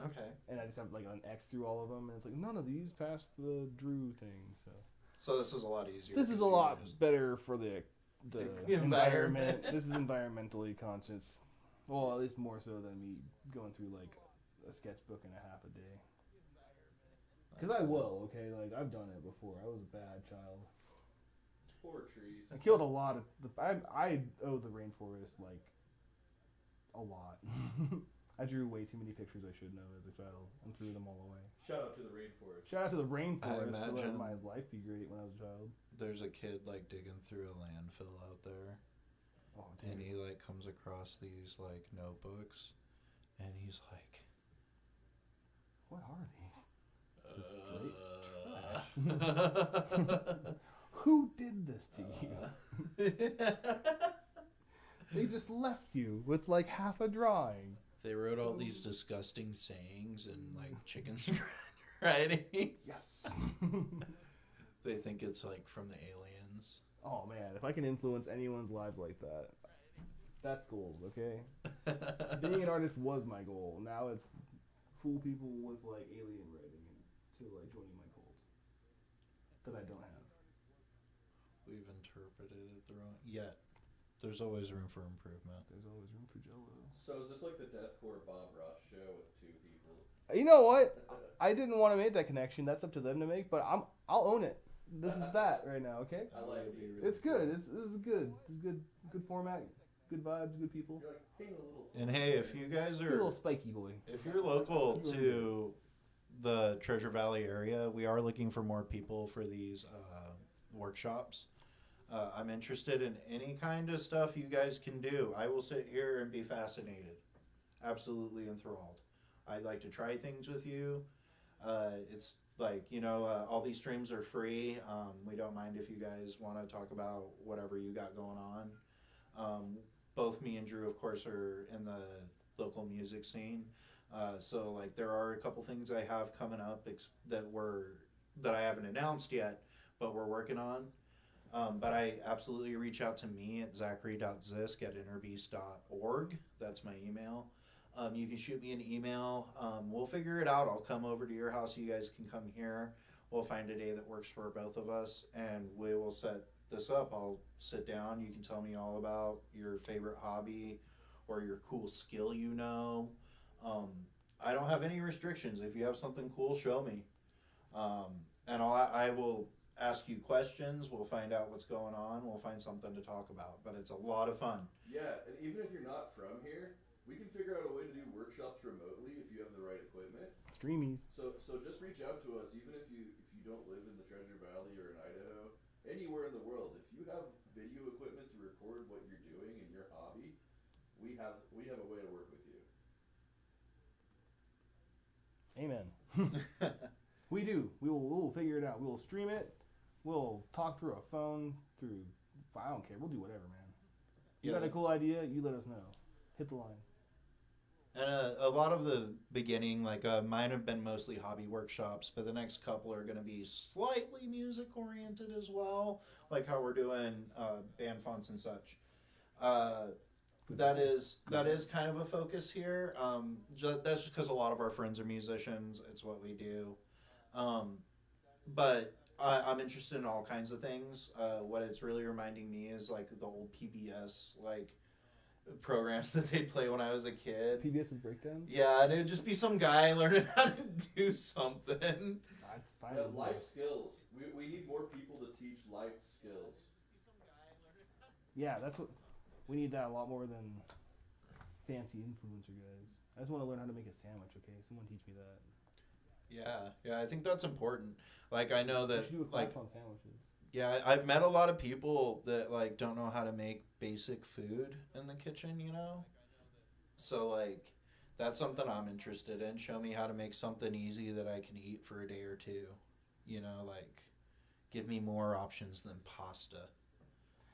Okay. And I just have, like, an X through all of them, and it's like, none of these pass the Dru thing, so... So this is a lot easier. This is a lot better for the environment. This is environmentally conscious. Well, at least more so than me going through, like, a sketchbook and a half a day. Because I will, okay? Like, I've done it before. I was a bad child. Poor trees. I killed a lot of... I owe the rainforest, like, a lot. I drew way too many pictures I shouldn't have as a child and threw them all away. Shout out to the rainforest. Shout out to the rainforest for letting imagine my life be great when I was a child. There's a kid, like, digging through a landfill out there. Oh, dude. And he, like, comes across these, like, notebooks. And he's like... What are these? Is this straight? Who did this to you? They just left you with, like, half a drawing. They wrote all these disgusting sayings and, like, chicken scratch writing. Yes. They think it's, like, from the aliens. Oh, man. If I can influence anyone's lives like that, that's goals, okay? Being an artist was my goal. Now it's fool people with, like, alien writing to, like, joining my cult. That I don't have. We've interpreted it the wrong... Yet. There's always room for improvement. There's always room for Jello. So is this like the deathcore Bob Ross show with two people? You know what? I didn't want to make that connection. That's up to them to make, but I'll own it. This is that right now, okay? I like it. Really It's good. This is good. This is good format. Good vibes. Good people. You're like, hey, little. And hey, if you guys You're a are... little spiky boy. If you're local to the Treasure Valley area, we are looking for more people for these workshops. I'm interested in any kind of stuff you guys can do. I will sit here and be fascinated. Absolutely enthralled. I'd like to try things with you. It's like, you know, all these streams are free. We don't mind if you guys want to talk about whatever you got going on. Both me and Dru, of course, are in the local music scene. So, like, there are a couple things I have coming up that I haven't announced yet, but we're working on. But I absolutely reach out to me at zachary.zisk@innerbeast.org. That's my email. You can shoot me an email. We'll figure it out. I'll come over to your house. You guys can come here. We'll find a day that works for both of us, and we will set this up. I'll sit down. You can tell me all about your favorite hobby or your cool skill you know. I don't have any restrictions. If you have something cool, show me. And I will ask you questions. We'll find out what's going on. We'll find something to talk about. But it's a lot of fun. Yeah, and even if you're not from here, we can figure out a way to do workshops remotely if you have the right equipment. Streamies. So just reach out to us, even if you don't live in the Treasure Valley or in Idaho, anywhere in the world. If you have video equipment to record what you're doing in your hobby, we have a way to work with you. Amen. We do. We'll figure it out. We'll stream it. We'll talk through a phone, I don't care. We'll do whatever, man. You got a cool idea, you let us know. Hit the line. And a lot of the beginning, like mine have been mostly hobby workshops, but the next couple are going to be slightly music oriented as well, like how we're doing band fonts and such. That is kind of a focus here. That's just because a lot of our friends are musicians. It's what we do. But I'm interested in all kinds of things. What it's really reminding me is like the old PBS like programs that they'd play when I was a kid. PBS is breakdowns? Yeah, and it'd just be some guy learning how to do something. That's fine. Yeah, life skills. We need more people to teach life skills. Yeah, that's what we need. That a lot more than fancy influencer guys. I just want to learn how to make a sandwich. Okay, someone teach me that. Yeah, I think that's important. Like I know We that should do a class like on sandwiches. Yeah, I've met a lot of people that like don't know how to make basic food in the kitchen, you know? So like that's something I'm interested in. Show me how to make something easy that I can eat for a day or two. You know, like give me more options than pasta.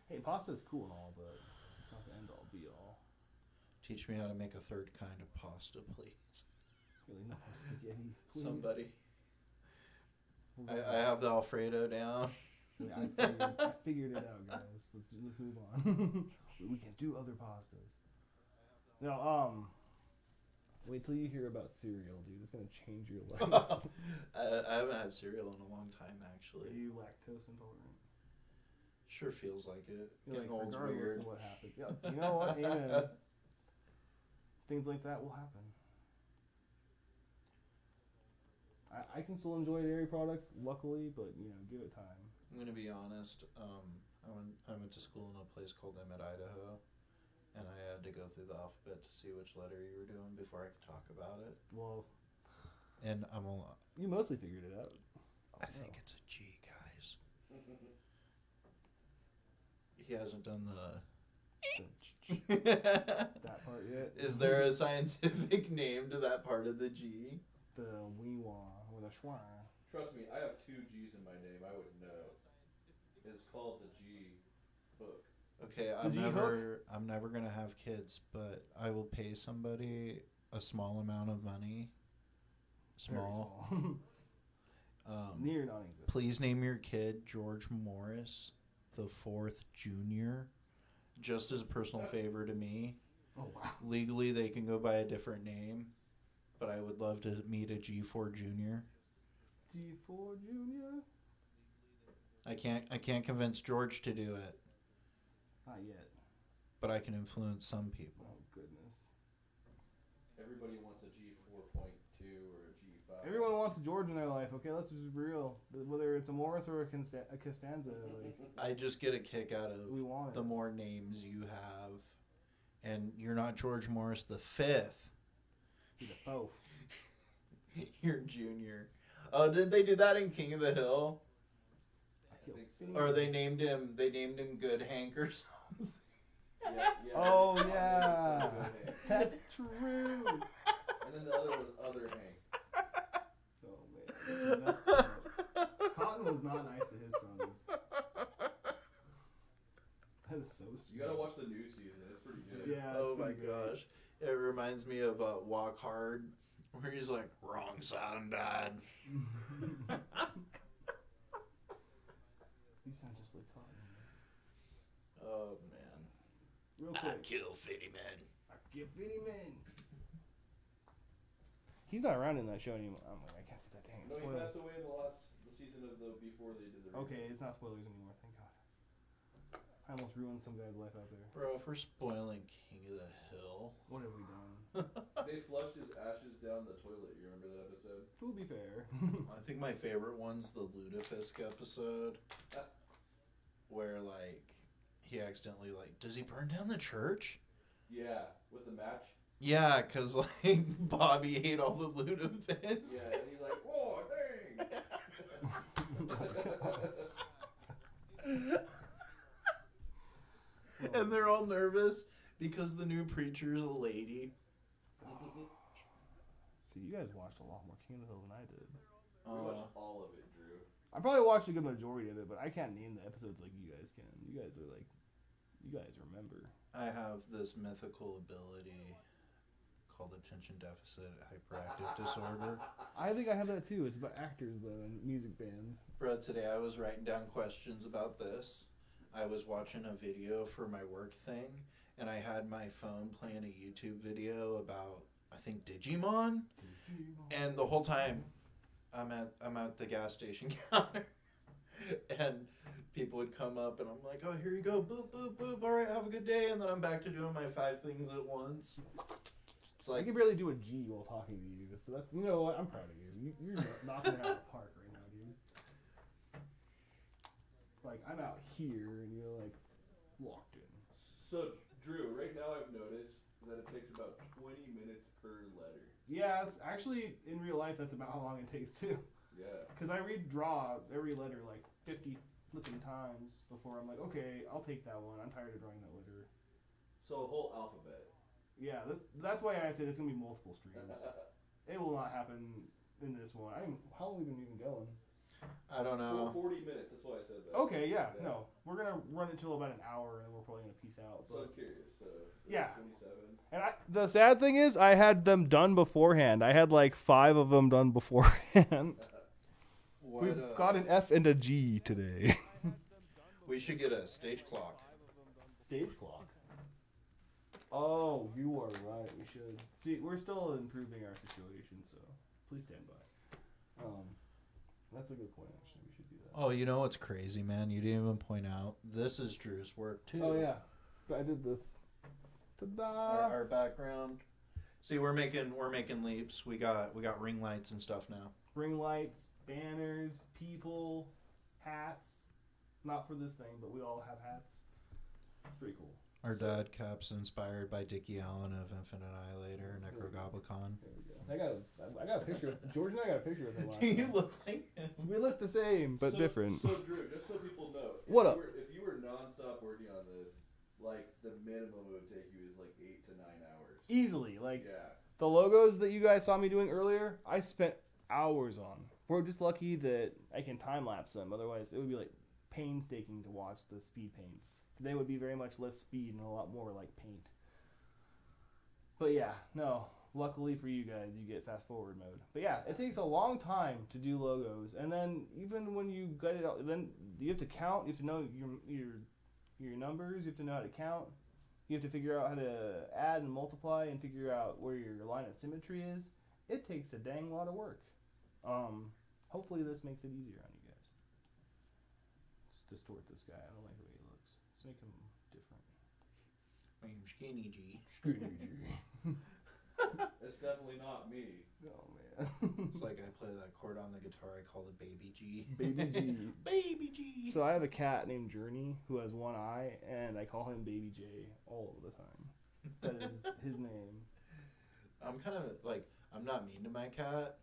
Hey, pasta's cool and all, but it's not the end all be all. Teach me how to make a third kind of pasta, please. Really, no spaghetti. Please. Somebody. I have the Alfredo down. Yeah, I figured it out, guys. Let's move on. We can do other pastas. No, wait till you hear about cereal, dude. It's gonna change your life. I haven't had cereal in a long time, Are actually. you lactose intolerant? Sure feels like it. You're Getting like, old's regardless weird. of what happens. Yeah, you know what? Amen. Things like that will happen. I can still enjoy dairy products, luckily, but you know, give it time. I'm gonna be honest. I went to school in a place called Emmett, Idaho, and I had to go through the alphabet to see which letter you were doing before I could talk about it. Well, And you mostly figured it out. I think it's a G, guys. He hasn't done that part yet. Is there a scientific name to that part of the G? The wee-wah or the schwa. Trust me, I have 2 G's in my name. I would know. It's called the G book. Okay, I'm never gonna have kids, but I will pay somebody a small amount of money. Small. Near non-existent. Please name your kid George Morris the 4th Jr. Just as a personal favor to me. Oh wow. Legally, they can go by a different name, but I would love to meet a G4 Jr. G4 Junior. I can't convince George to do it, Not yet. but I can influence some people. Oh goodness. Everybody wants a G4.2 or a G5. Everyone wants a George in their life. Okay, let's just be real. Whether it's a Morris or a Costanza, like I just get a kick out we of want the it. more names you have, and you're not George Morris the 5th. Be the both. You're Junior. Oh, did they do that in King of the Hill? Or they named him Good Hank or something? Yeah, Oh Hank. yeah, Good Hank. that's true. And then the other was Other Hank. Oh man, that's the best part. Cotton was not nice to his sons. That is so sweet. You gotta watch the new season. It's pretty good. Yeah. Oh my pretty great. gosh. It reminds me of Walk Hard, where he's like, wrong sound, Dad. You sound just like Cotton. Oh, man. Real I quick. kill Fitty Men. I give Vinny Man. He's not around in that show anymore. Oh my, I can't see that. Dang it. No, he Spoilers. passed away in the season of the before they did the. Okay, it's not spoilers anymore. Thank God. I almost ruined some guy's life out there. Bro, if we're spoiling King of the Hill. What have we done? They flushed his ashes down the toilet. You remember that episode? To be fair. I think my favorite one's the Ludafisk episode, where, like, he accidentally, like, does he burn down the church? Yeah, with the match. Yeah, because, like, Bobby ate all the Ludafisk. Yeah, and he's like, oh, dang. And they're all nervous because the new preacher's a lady. See, you guys watched a lot more King of the Hill than I did. We watched all of it, Drew. I probably watched a good majority of it, but I can't name the episodes like you guys can. You guys are like, you guys remember. I have this mythical ability called attention deficit hyperactive disorder. I think I have that too. It's about actors though and music bands. Bro, today I was writing down questions about this. I was watching a video for my work thing, and I had my phone playing a YouTube video about, I think, Digimon. And the whole time, I'm at the gas station counter, and people would come up, and I'm like, oh, here you go, boop, boop, boop, all right, have a good day, and then I'm back to doing my 5 things at once. It's I like, can barely do a G while talking to you. That's you know what? I'm proud of you. You're knocking it out of the park right now, dude. Like, I'm out here, and you're, like, locked in. So, Drew, right now I've noticed that it takes about 20 minutes per letter. Yeah, it's actually, in real life, that's about how long it takes, too. Yeah. Because I redraw every letter, like, 50 flipping times before I'm like, okay, I'll take that one. I'm tired of drawing that litter. So a whole alphabet. Yeah, that's why I said it's gonna be multiple streams. It will not happen in this one. How long have we been even going? I don't know. 40 minutes. That's why I said that. Okay, yeah, no, we're gonna run it till about an hour, and we're probably gonna peace out. So I'm curious. Yeah. 27. And the sad thing is, I had them done beforehand. I had like 5 of them done beforehand. We've got an F and a G today. We should get a stage clock. Stage clock? Oh, you are right. We should. See, we're still improving our situation, so please stand by. That's a good point, actually. We should do that. Oh, you know what's crazy, man? You didn't even point out. This is Drew's work, too. Oh, yeah. I did this. Ta-da! Our background. See, we're making leaps. We got ring lights and stuff now. Ring lights, banners, people, hats. Not for this thing, but we all have hats. It's pretty cool. Our dad cap's inspired by Dickie Allen of Infinite Annihilator, Necrogoblicon. There we go. I got a picture. George and I got a picture of him last Do you time. look like him? We look the same, but different. So Drew, just so people know, if you were nonstop working on this, like the minimum it would take you is like 8 to 9 hours. Easily, like Yeah. the logos that you guys saw me doing earlier, I spent hours on. We're just lucky that I can time lapse them. Otherwise, it would be like painstaking to watch the speed paints. They would be very much less speed and a lot more like paint. But yeah, no. Luckily for you guys, you get fast forward mode. But yeah, it takes a long time to do logos, and then even when you get it out, then you have to count. You have to know your numbers. You have to know how to count. You have to figure out how to add and multiply, and figure out where your line of symmetry is. It takes a dang lot of work. Hopefully this makes it easier on you guys. Let's distort this guy. I don't like the way he looks. Let's make him different. I'm Skinny G. Skinny G. It's definitely not me. Oh man. It's like I play that chord on the guitar. I call it Baby G. Baby G. Baby G. So I have a cat named Journey who has one eye, and I call him Baby J all of the time. That is his name. I'm kind of like, I'm not mean to my cat.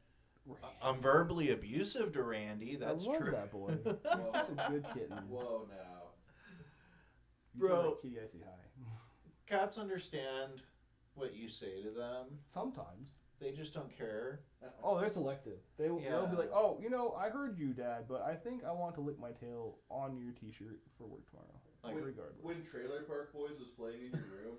I'm verbally abusive to Randy. That's I love true. that boy. He's such a good kitten. Whoa, now. Bro. Kitty, I say hi. Cats understand what you say to them. Sometimes. They just don't care. Oh, they're selective. They'll be Yeah. like, oh, I heard you, Dad, but I think I want to lick my tail on your T-shirt for work tomorrow. Like, regardless. When Trailer Park Boys was playing in your room,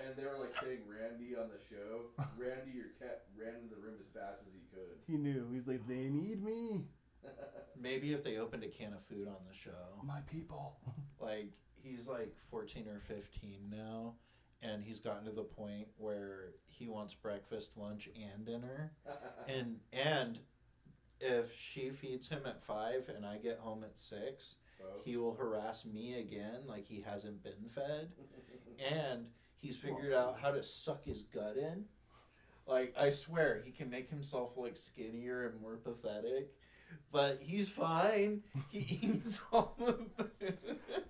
and they were like saying Randy on the show, Randy, your cat, ran into the room as fast as he could. He knew. He's like, they need me. Maybe if they opened a can of food on the show. My people. Like, he's like 14 or 15 now, and he's gotten to the point where he wants breakfast, lunch, and dinner. And if she feeds him at 5 and I get home at 6, he will harass me again like he hasn't been fed. And he's figured out how to suck his gut in. Like, I swear, he can make himself like skinnier and more pathetic. But he's fine. He eats all the food.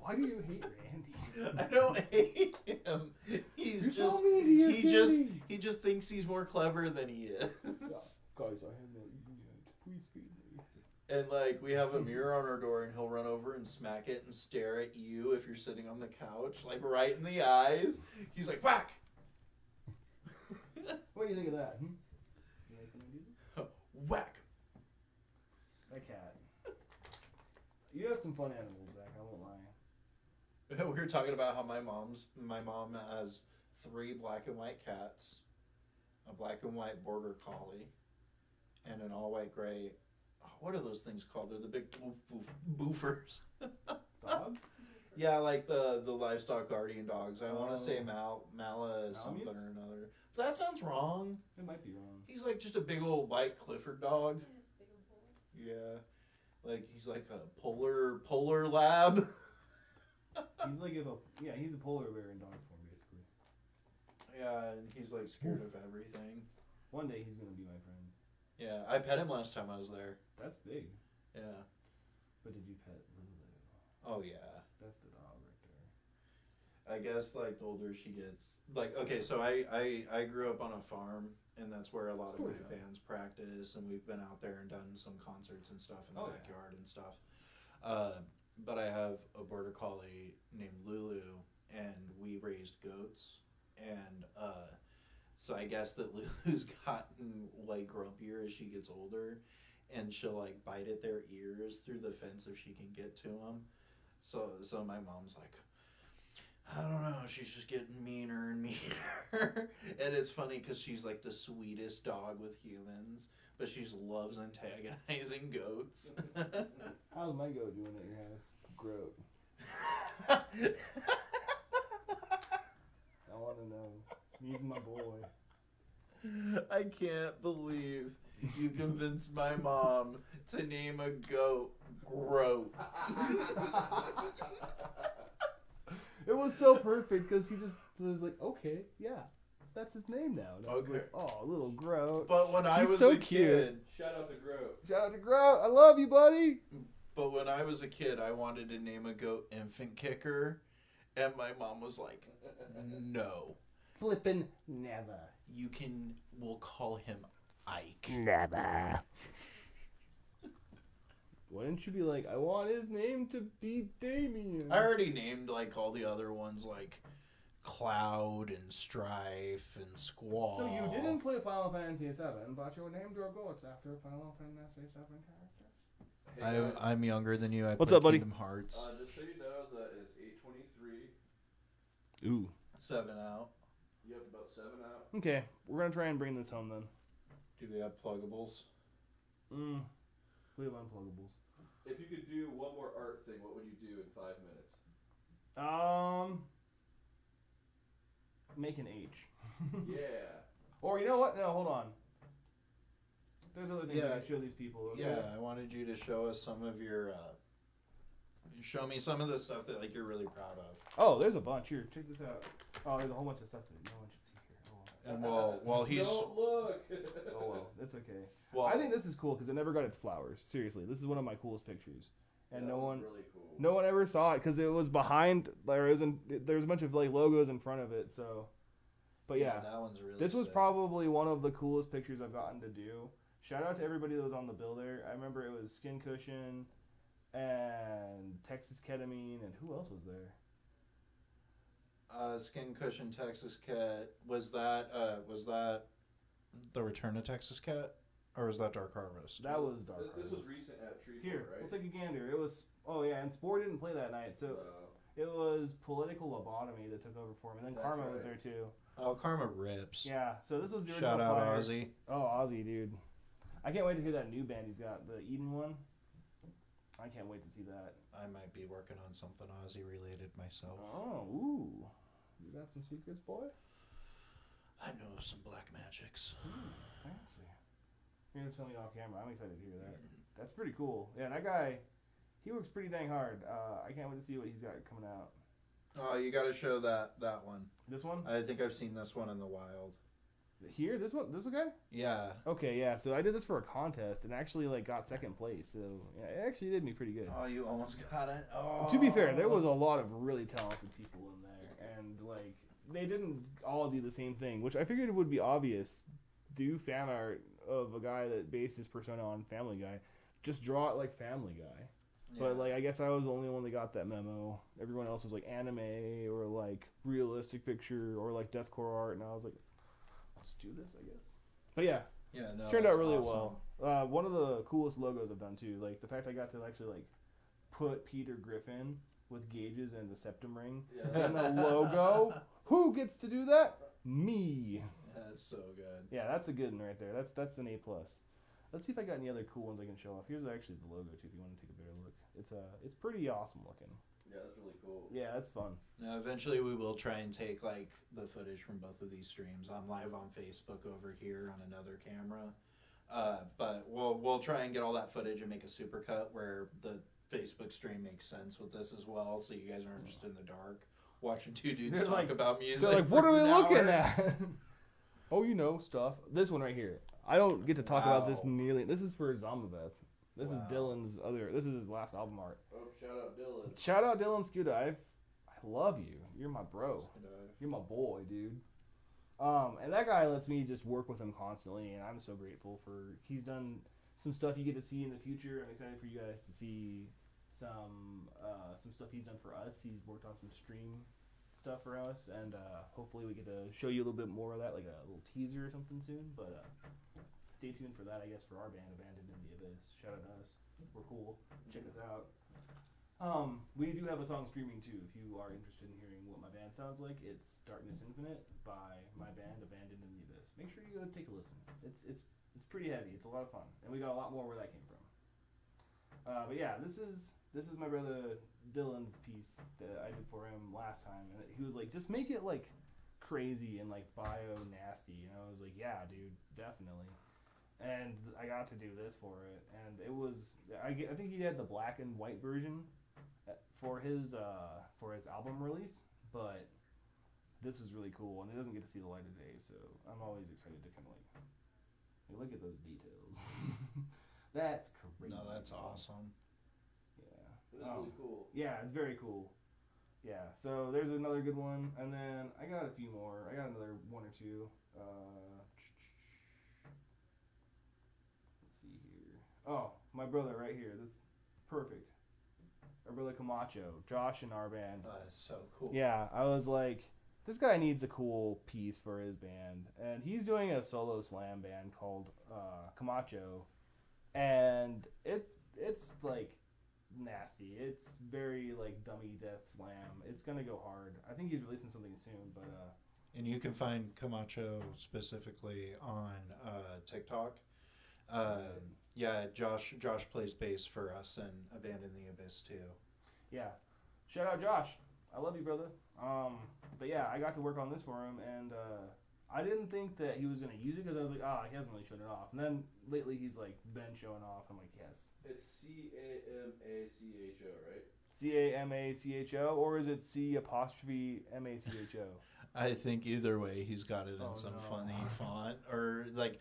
Why do you hate Randy? I don't hate him. He's You're just so mean to your he just thinks he's more clever than he is. Guys, I have no yet. Please feed me. And like, we have a mirror on our door, and he'll run over and smack it and stare at you if you're sitting on the couch, like right in the eyes. He's like, whack. What do you think of that? You like when I do this? Whack. My cat. You have some fun animals, Zach. I won't lie. We were talking about how my mom has 3 black and white cats, a black and white border collie, and an all white gray. What are those things called? They're the big boofers. Dogs? Yeah, like the livestock guardian dogs. I want to say Mala something Malamutes? or another. That sounds wrong. It might be wrong. He's like just a big old white Clifford dog. Yeah, like he's like a polar lab. He's like he's a polar bear in dog form, basically. Yeah, and he's like scared of everything. One day he's gonna be my friend. Yeah, I pet him last time I was there. That's big. Yeah. But did you pet Lulu? Oh yeah. That's the dog right there. I guess like the older she gets, like okay, so I grew up on a farm, and that's where a lot of my bands practice, and we've been out there and done some concerts and stuff in the backyard and stuff. but I have a border collie named Lulu, and we raised goats, and so I guess that Lulu's gotten like grumpier as she gets older, and she'll like bite at their ears through the fence if she can get to them. So my mom's like, I don't know, she's just getting meaner and meaner. And it's funny because she's like the sweetest dog with humans, but she loves antagonizing goats. How's my goat doing at your house? Groat. I want to know. He's my boy. I can't believe you convinced my mom to name a goat Groat. It was so perfect because he just was like, okay, yeah, that's his name now. And I was Okay. like, oh, little Groat. But when I He's was so a cute. kid, Shout out to Groat. Shout out to Grout. I love you, buddy. but when I was a kid, I wanted to name a goat Infant Kicker, and my mom was like, no. Flippin' never. We'll call him Ike. Never. Why didn't you be like, I want his name to be Damien? I already named like all the other ones like Cloud and Strife and Squall. So you didn't play Final Fantasy VII, but you named your goats after Final Fantasy VII characters. Hey, guys, I'm younger than you. I What's played up, buddy? Kingdom Hearts. just so you know, that is 8:23. Ooh. 7 out. You have about 7 out. Okay, we're gonna try and bring this home then. Do we have pluggables? We have unpluggables. If you could do one more art thing, what would you do in 5 minutes? Make an H. Yeah. Or you know what? No, hold on. There's other things Yeah. I can show these people. Okay? Yeah, I wanted you to show us some of your. Show me some of the stuff that like you're really proud of. Oh, there's a bunch here. Check this out. Oh, there's a whole bunch of stuff that no one should see here. And while he's Don't look. Oh well, it's okay. well, I think this is cool because it never got its flowers. Seriously, this is one of my coolest pictures, and That no was one, Really cool. no one ever saw it because it was behind. There was a bunch of like logos in front of it. So, but yeah, that one's really. this was sick. probably one of the coolest pictures I've gotten to do. Shout out to everybody that was on the bill there. I remember it was Skin Cushion, and Texas Ketamine, and who else was there? Skin Cushion Texas Cat. Was that the Return of Texas Cat, or was that Dark Harvest? That was Dark This was Harvest. recent at Tree Here, Fort, we'll right? take a gander. It was, oh yeah, and Spore didn't play that night, so it was Political Lobotomy that took over for him, and then That's Karma was right. there too. Oh, Karma rips. Yeah, so this was the original Shout out flyer. Ozzy. Oh, Ozzy, dude. I can't wait to hear that new band he's got, the Eden one. I can't wait to see that. I might be working on something Ozzy related myself. Oh, ooh. You got some secrets, boy? I know of some black magics. Fancy. You're going to tell me off camera. I'm excited to hear that. That's pretty cool. Yeah, that guy, he works pretty dang hard. I can't wait to see what he's got coming out. Oh, you got to show that one. This one? I think I've seen this one in the wild. Here? This one? This one guy? Yeah. Okay, yeah. So I did this for a contest and actually like got second place. So yeah, it actually did me pretty good. Oh, you almost got it. Oh. To be fair, there was a lot of really talented people in there, and like they didn't all do the same thing, which I figured it would be obvious. Do fan art of a guy that based his persona on Family Guy. Just draw it like Family Guy. Yeah. But like I guess I was the only one that got that memo. Everyone else was like anime or like realistic picture or like deathcore art, and I was like, let's do this, I guess. But yeah, Yeah, no, it's turned that's out really awesome. well. One of the coolest logos I've done too. Like the fact I got to actually like put Peter Griffin with gauges and the septum ring Yeah. in the logo. Who gets to do that? Me. That's so good. Yeah, that's a good one right there. That's an A+. Let's see if I got any other cool ones I can show off. Here's actually the logo too if you want to take a better look. It's pretty awesome looking. Yeah, that's really cool. Yeah, that's fun. Now, eventually we will try and take like the footage from both of these streams. I'm live on Facebook over here on another camera. But we'll try and get all that footage and make a supercut where the Facebook stream makes sense with this as well, so you guys aren't just in the dark watching two dudes They're talk like- about music. So like, what for are we an looking hour. at? Oh, you know stuff. This one right here. I don't get to talk about this Wow. nearly. This is for Zombabeth. This is Wow. Dylan's other. This is his last album art. Oh, shout out Dylan. Shout out Dylan Scuda. I love you. You're my bro. And, You're my boy, dude. And that guy lets me just work with him constantly, and I'm so grateful for. He's done some stuff you get to see in the future. I'm excited for you guys to see some stuff he's done for us. He's worked on some stream stuff for us, and hopefully we get to show you a little bit more of that, like a little teaser or something soon. But stay tuned for that, I guess, for our band, Abandoned in the Abyss. Shout out to us. We're cool. Check us out. We do have a song streaming too. If you are interested in hearing what my band sounds like, it's Darkness Infinite by my band, Abandoned in the Abyss. Make sure you go take a listen. It's pretty heavy. It's a lot of fun, and we got a lot more where that came from. But yeah, this is my brother Dylan's piece that I did for him last time, and he was like, just make it like crazy and like bio nasty, and I was like, yeah, dude, definitely. And I got to do this for it, and it was I think he had the black and white version for his album release, but this is really cool, and it doesn't get to see the light of day, so I'm always excited to kind of like look at those details. That's crazy. No, that's awesome. Yeah. It's really cool. Yeah, it's very cool. Yeah, so there's another good one, and then I got a few more. I got another one or two. Let's see here. Oh, my brother right here. That's perfect. Our brother Camacho, Josh in our band. That's so cool. Yeah, I was like, this guy needs a cool piece for his band, and he's doing a solo slam band called Camacho, and it's like nasty. It's very like dummy death slam. It's gonna go hard. I think he's releasing something soon, but and you can find Camacho specifically on TikTok. Yeah, Josh plays bass for us and Abandon the Abyss too. Yeah, shout out Josh. I love you, brother. But yeah, I got to work on this for him, and I didn't think that he was gonna use it because I was like, he hasn't really shown it off. And then lately he's like been showing off. I'm like, yes. It's CAMACHO, right? CAMACHO, or is it C''MACHO? I think either way he's got it in some funny font, or like,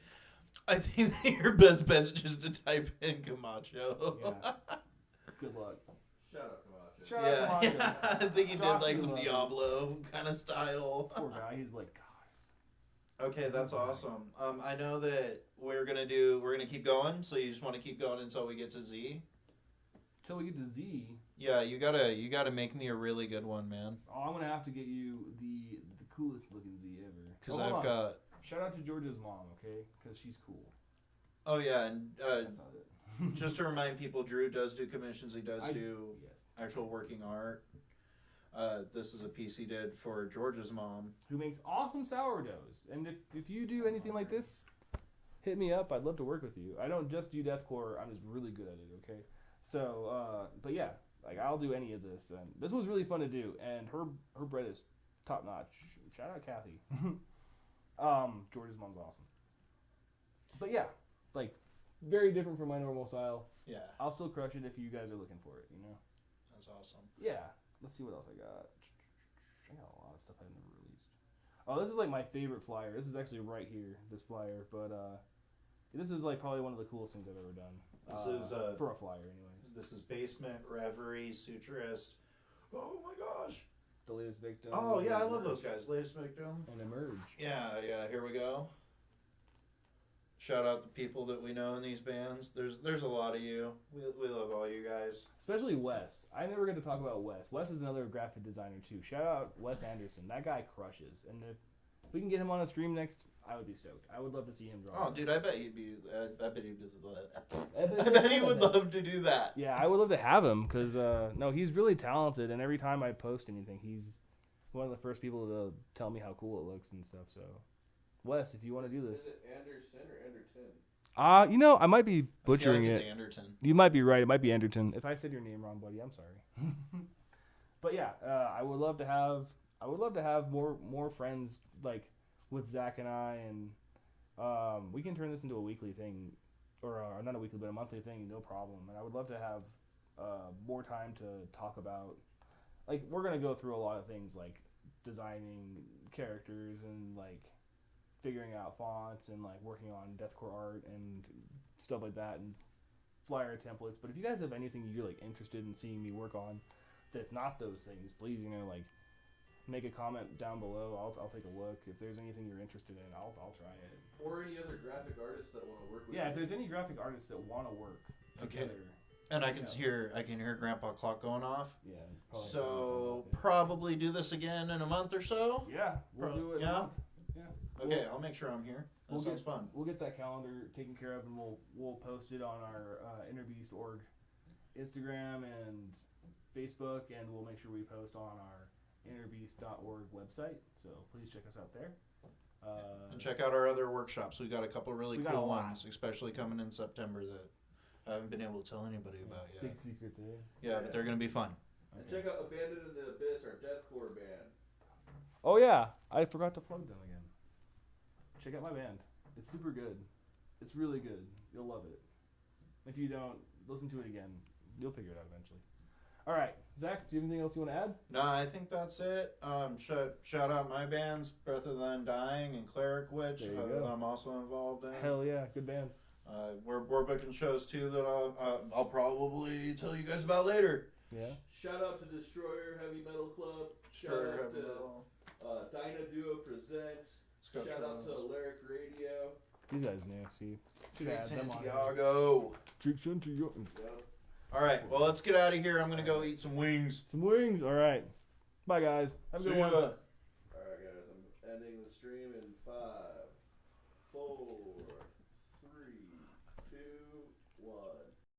I think that your best bet is just to type in Camacho. Yeah. Good luck. Shout out Camacho. Shout out Camacho. Yeah. I think he Josh, did like you some love Diablo kind of style. Poor guy. He's like, God. Okay, that's awesome. I know that we're gonna keep going, so you just want to keep going until we get to Z. Till we get to Z. Yeah, you gotta make me a really good one, man. Oh, I'm gonna have to get you the coolest looking Z ever. Because I've got. Shout out to Georgia's mom, okay? Because she's cool. Oh yeah, and That's not it. just to remind people, Drew does do commissions. He does do yes. actual working art. This is a piece he did for George's mom, who makes awesome sourdoughs. And if you do anything like this, hit me up. I'd love to work with you. I don't just do deathcore. I'm just really good at it, okay? So, but yeah, like I'll do any of this. And this was really fun to do. And her bread is top notch. Shout out Kathy. George's mom's awesome. But yeah, like very different from my normal style. Yeah, I'll still crush it if you guys are looking for it, you know? that's awesome. Yeah. Let's see what else I got. I got a lot of stuff I've never released. Oh, this is like my favorite flyer. This is actually right here, this flyer. But this is like probably one of the coolest things I've ever done. This is for a flyer, anyways. This is Basement, Reverie, Suturist. Oh my gosh. The Latest Victim. Oh yeah, I love those guys. Latest Victim. And Emerge. Yeah. Here we go. Shout out the people that we know in these bands. There's a lot of you. We love all you guys. Especially Wes. I never get to talk about Wes. Wes is another graphic designer too. Shout out Wes Anderson. That guy crushes. And if we can get him on a stream next, I would be stoked. I would love to see him draw. Oh, dude, I bet he would love to do that. Yeah, I would love to have him because no, he's really talented. And every time I post anything, he's one of the first people to tell me how cool it looks and stuff. So. Wes, if you want to do this. Is it Anderson or Anderton? You know, I might be butchering I feel it. like it's Anderton. You might be right. It might be Anderton. If I said your name wrong, buddy, I'm sorry. But yeah, I would love to have more friends like with Zach and I, and we can turn this into a weekly thing, or not a weekly, but a monthly thing, no problem. And I would love to have more time to talk about. Like, we're gonna go through a lot of things like designing characters and like figuring out fonts and like working on deathcore art and stuff like that and flyer templates. But if you guys have anything you're like interested in seeing me work on that's not those things, please, you know, like make a comment down below. I'll take a look. If there's anything you're interested in, I'll try it. Or any other graphic artists that want to work with Yeah, you. if there's any graphic artists that want to work together, And I can hear Grandpa Clock going off. Yeah. So probably do this again in a month or so. Yeah, we'll do it. Yeah. Yeah. Okay, I'll make sure I'm here. That sounds fun. We'll get that calendar taken care of, and we'll post it on our Innerbeast org Instagram and Facebook, and we'll make sure we post on our innerbeast.org website. So please check us out there. And check out our other workshops. We've got a couple really cool lot. ones, especially coming in September that I haven't been able to tell anybody about yet. Big secrets, eh? Yeah, but they're going to be fun. And check out Abandoned in the Abyss, our deathcore band. Oh yeah, I forgot to plug them again. Check out my band. It's super good. It's really good. You'll love it. If you don't, listen to it again. You'll figure it out eventually. All right, Zach, do you have anything else you want to add? No, I think that's it. Shout out my bands, Breath of the Undying and Cleric Witch, that I'm also involved in. Hell yeah, good bands. We're booking shows too that I'll probably tell you guys about later. Yeah. Shout out to Destroyer Heavy Metal Club. Destroyer Shout out Heavy to Metal. Dyna Duo Presents. Shout out to Lyric Radio. These guys new, see. Should add them on. Santiago. Drink Santiago. Yep. All right, well, let's get out of here. I'm going to go eat some wings. Some wings? All right. Bye, guys. Have a good one. All right, guys. I'm ending the stream in 5, 4,